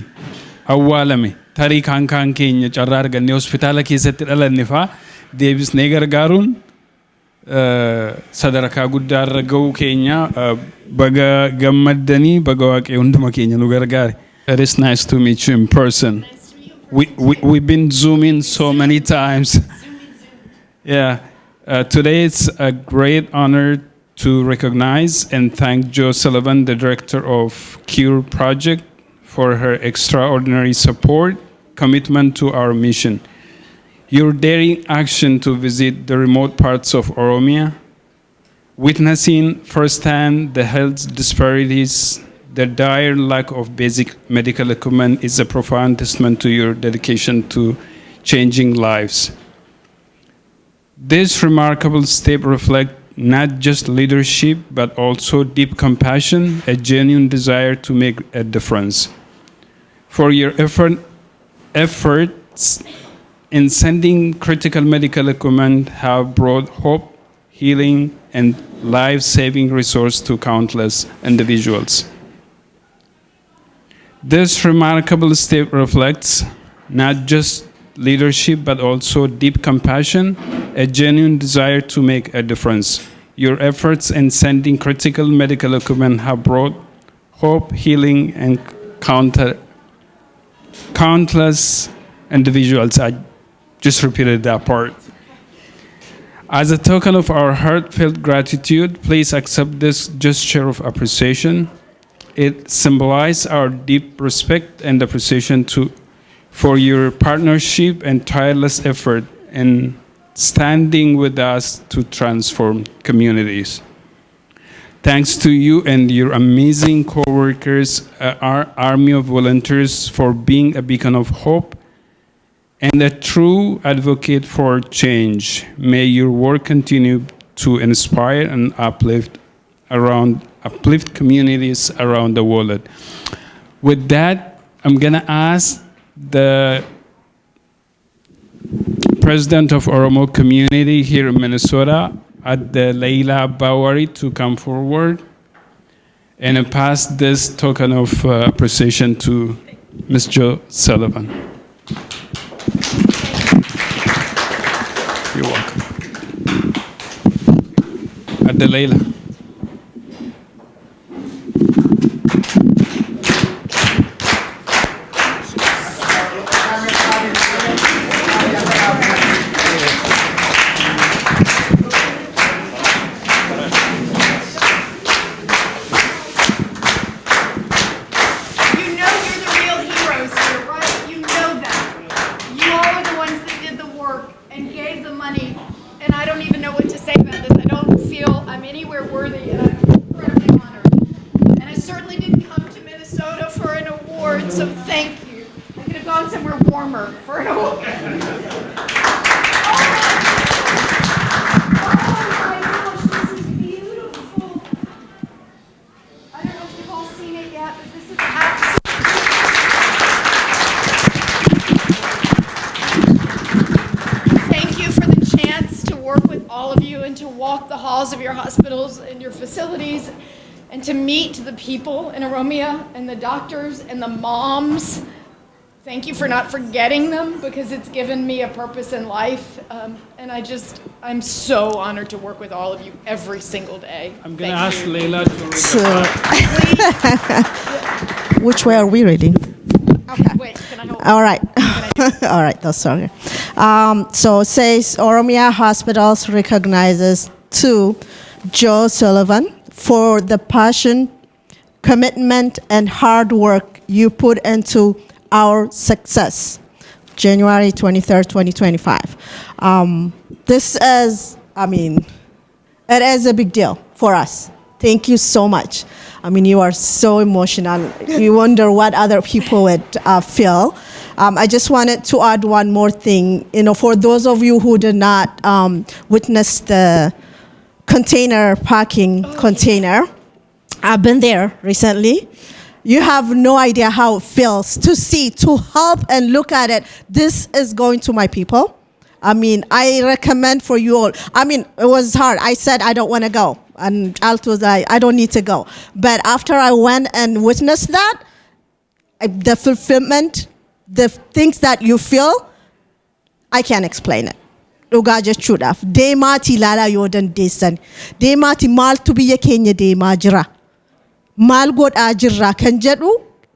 awwaalame tarii kaan keenya carraa argannee hospitaala keessatti dhalanne fa'aa deebisnee gargaaruun sadarkaa guddaarra ga'uu keenya baga gammaddanii baga waaqee hunduma keenya nu gargaare. It is nice to meet you in person. We've been zooming so many times. Yeah. Today it's a great honor to recognize and thank Jo Sullivan, the director of C.U.R.E project, for her extraordinary support, commitment to our mission. Your daring action to visit the remote parts of Oromia, witnessing firsthand the health disparities, the dire lack of basic medical equipment is a profound testament to your dedication to changing lives. This remarkable step reflects not just leadership, but also deep compassion, a genuine desire to make a difference. For your efforts in sending critical medical equipment have brought hope, healing, and life-saving resource to countless individuals. This remarkable step reflects not just leadership, but also deep compassion, a genuine desire to make a difference. Your efforts in sending critical medical equipment have brought hope, healing, and countless individuals. I just repeated that part. As a token of our heartfelt gratitude, please accept this gesture of appreciation. It symbolizes our deep respect and appreciation for your partnership and tireless effort in standing with us to transform communities. Thanks to you and your amazing co-workers, our army of volunteers, for being a beacon of hope and a true advocate for change. May your work continue to inspire and uplift communities around the world. With that, I'm gonna ask the president of Oromo community here in Minnesota, at the Leila Bowery, to come forward and pass this token of appreciation to Ms. Jo Sullivan. You're welcome. At the Leila. And gave the money, and I don't even know what to say about this. I don't feel I'm anywhere words, so thank you. I could have gone somewhere warmer for an award. Oh my gosh, this is beautiful. I don't know if you've all seen it yet, but this is absolutely. Thank you for the chance to work with all of you and to walk the halls of your hospitals and your facilities and to meet the people in Oromo and the doctors and the moms. Thank you for not forgetting them because it's given me a purpose in life. And I'm so honored to work with all of you every single day. I'm going to ask Leila to read. Which way are we reading? Okay. Wait, can I hold? All right. All right, that's okay. So it says Oromo Hospitals recognizes to Joe Sullivan for the passion, commitment, and hard work you put into our success. January 23rd, 2025. This is, it is a big deal for us. Thank you so much. You are so emotional. You wonder what other people would feel. I just wanted to add one more thing. For those of you who did not witness the packing container, I've been there recently. You have no idea how it feels to see, to help and look at it. This is going to my people. I recommend for you all. It was hard. I said I don't want to go. And Alto was like, I don't need to go. But after I went and witnessed that, the fulfillment, the things that you feel, I can't explain it. Dhugaa jechuudhaaf deemaati ilaalaa yoo dandeessan deemaati maaltu biyya keenya deemaa jira maal godhaa jirra kan jedhu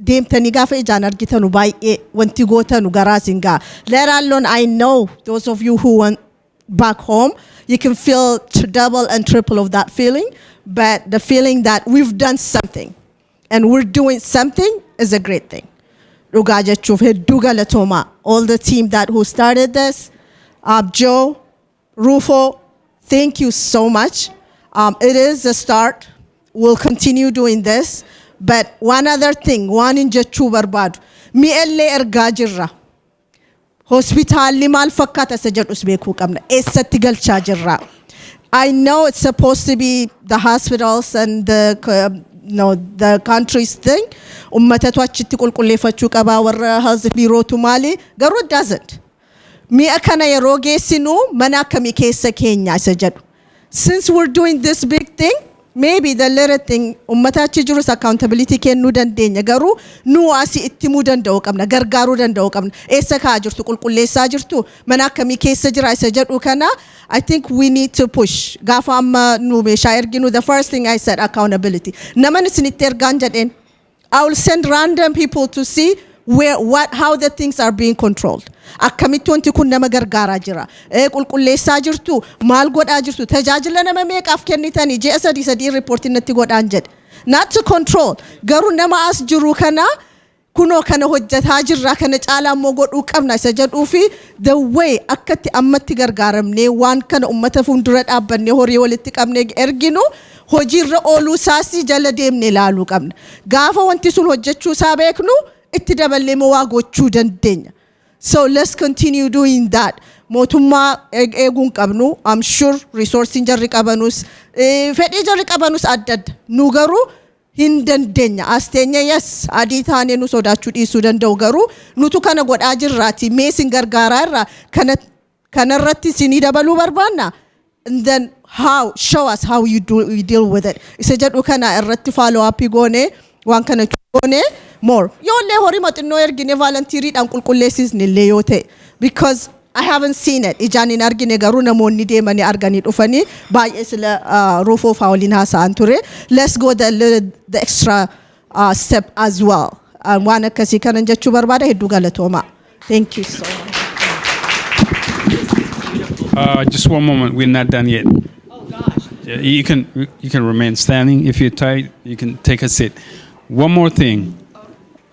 deemtanii gaafa ijaan argitanu baay'ee wanti gootanu garaas hin gaa. Let alone I know those of you who went back home, you can feel double and triple of that feeling, but the feeling that we've done something and we're doing something is a great thing. Dhugaa jechuuf hedduu galatooma. All the team who started this, Joe, Rufo, thank you so much. It is a start. We'll continue doing this. But one other thing, waan hin jechuu barbaadu. Mi'ellee ergaa jirra. Hospitaalli maal fakkaata isa jedhus beekuu qabna. Eessatti galchaa jirra. I know it's supposed to be the hospitals and the country's thing. Ummatatu achitti qulqulleeffachuu qaba warra health bureautu maali. Garuu it doesn't. Mi'a kana yeroo geessinu mana akkamii keessa keenya isa jedhu. Since we're doing this big thing, maybe the little thing ummata achi jirus accountability kennuu dandeenya garuu nu asii itti himuu danda'uu qabna gargaaruu danda'uu qabna eessa kaa jirtu qulqulleessaa jirtu mana akkamii keessa jira isa jedhu kana I think we need to push gaafa amma nu meeshaa erginu the first thing I said accountability naman isinitti ergaan jedheen I will send random people to see how the things are being controlled. Akkamitti wanti kun nama gargaaraa jira. Qulqulleessaa jirtu, maal godhaa jirtu, tajaajila nama meeqaaf kennitanii ji'a sadii reportiin natti godhaan jedhe. Not to control. Garuu nama as jiru kana kunoo kana hojjetaa jirra kana caalaa immoo godhuu qabna isa jedhuu fi the way akkatti ammatti gargaaramnee waan kana ummata fuuldura dhaabbannee horii walitti qabnee erginu hojiirra ooluu isaasi jala deemnee ilaaluu qabna. Gaafa wanti sun hojjechuu isaa beeknu itti daballee waa gochuu dandeenya. So let's continue doing that. Mootummaa eeguun qabnu. I'm sure resourcing jarri qabanus fedhii jarri qabanus adda adda. Nu garuu hin dandeenya. As teenya yes adii taanee nu sodaachuu dhiisuu danda'u garuu nutu kana godhaa jirraati. Mee sin gargaaraa irraa kanarratti sinii dabaluu barbaanna. And then show us how you deal with it. Isa jedhu kana irratti follow up goone waan kana goone more. Yoollee horii maxinoo ergine volunteeriidhaan qulqulleessisne illee yoo ta'e because I haven't seen it. Ijaan hin argine garuu namoonni deemanii arganii dhufanii baay'ee sila Rufoo waliin haasa'an ture. Let's go the extra step as well. Waan akkasii kanan jechuu barbaada hedduu galatooma. Thank you so much. Just one moment, we're not done yet. Oh gosh. Yeah, you can remain standing. If you're tired, you can take a seat. One more thing.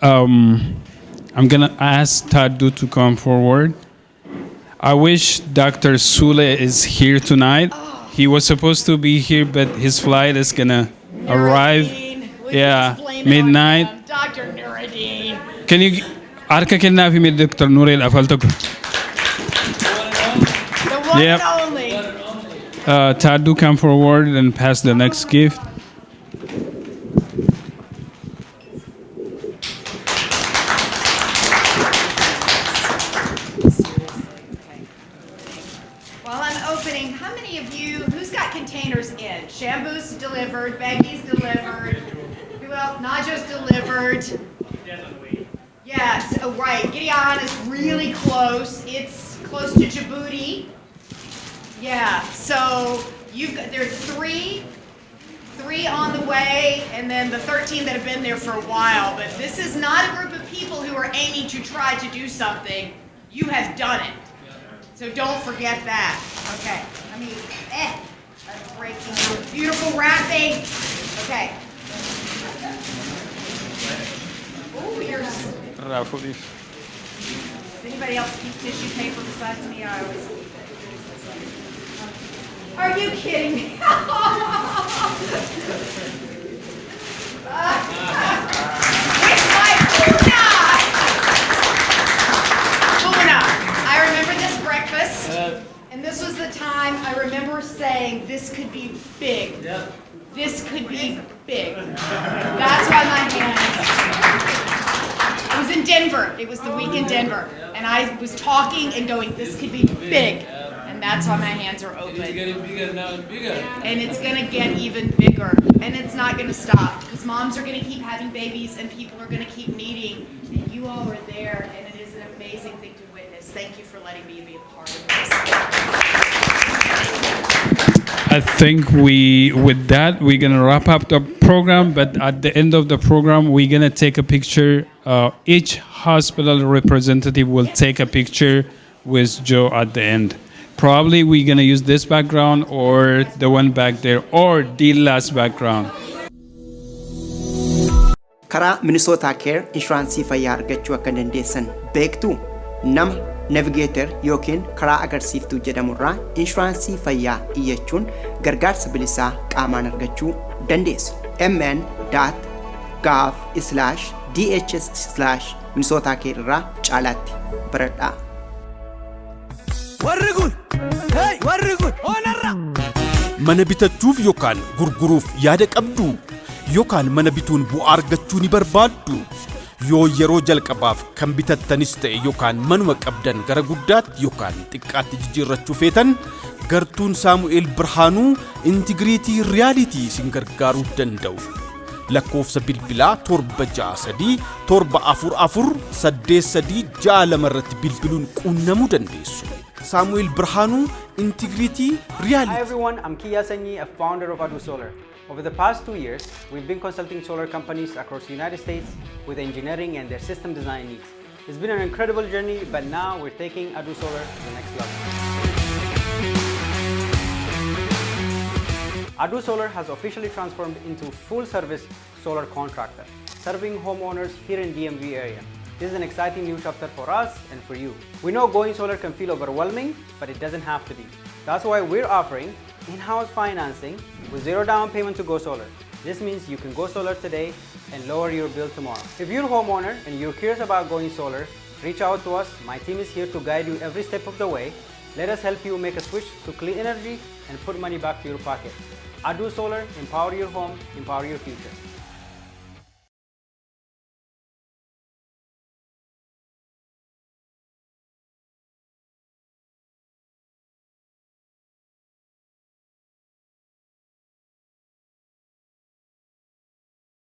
I'm gonna ask Tadu to come forward. I wish Dr. Sule is here tonight. He was supposed to be here, but his flight is gonna arrive. Yeah, midnight. Dr. Nuruddin. Can you arka kenna fi med Dr. Nurel afaltaku? The one Yep. and only. Tadu, come forward and pass the next gift. While I'm opening, how many of you, who's got containers in? Shambu's delivered, Becky's delivered, who else? Najo's delivered. Yes, oh right, Gideon is really close. It's close to Djibouti. Yeah, so there's three on the way, and then the 13 that have been there for a while. But this is not a group of people who are aiming to try to do something. You have done it. So don't forget that. Okay. I mean, that's breaking out. Beautiful wrapping. Okay. Oh, here's. Does anybody else keep tissue paper besides me? I always keep it. Are you kidding me? With my Puna! Puna. I remember this breakfast, and this was the time I remember saying, this could be big. This could be big. That's why my hands. It was in Denver. It was the week in Denver. And I was talking and going, this could be big. And that's why my hands are open. It's getting bigger now and bigger. And it's going to get even bigger. And it's not going to stop. Because moms are going to keep having babies and people are going to keep needing. And you all are there. And it is an amazing thing to witness. Thank you for letting me be a part of this. I think with that, we're going to wrap up the program. But at the end of the program, we're going to take a picture. Each hospital representative will take a picture with Joe at the end. Probably we're going to use this background or the one back there or Dilla's background. Karaa Minnesota C.U.R.E inshuraansii fayyaa argachuu akka dandeessan beektu nama navigator yookiin karaa agarsiiftuu jedhamurraa inshuraansii fayyaa iyyachuun gargaarsa bilisaa qaamaan argachuu dandeessu. mn.gov/dhs/Minnesota C.U.R.E irraa caalaatti baradhaa. warri kun onarra mana bitachuuf yookaan gurguruuf yaada qabdu yookaan mana bituun bu'aa argachuu ni barbaaddu yoo yeroo jalqabaaf kan bitattanis ta'e yookaan manuma qabdan gara guddaatti yookaan xiqqaatti jijjiirrachuu feetan gartuun Saamu'eel Birhaanuu Integrity Reality isin gargaaruu danda'u. lakkoofsa bilbilaa 763 744 8362 irratti bilbiluun quunnamuu dandeessu. Saamu'eel Birhaanuu Integrity Reality. Hi everyone, I'm Kiya Sanyi, a founder of Adu Solar. Over the past 2 years, we've been consulting solar companies across the United States with engineering and their system design needs. It's been an incredible journey, but now we're taking Adu Solar to the next level. Adu Solar has officially transformed into full-service solar contractor, serving homeowners here in DMV area. This is an exciting new chapter for us and for you. We know going solar can feel overwhelming, but it doesn't have to be. That's why we're offering in-house financing with zero down payment to go solar. This means you can go solar today and lower your bill tomorrow. If you're a homeowner and you're curious about going solar, reach out to us. My team is here to guide you every step of the way. Let us help you make a switch to clean energy and put money back to your pocket. Adu Solar, empower your home, empower your future.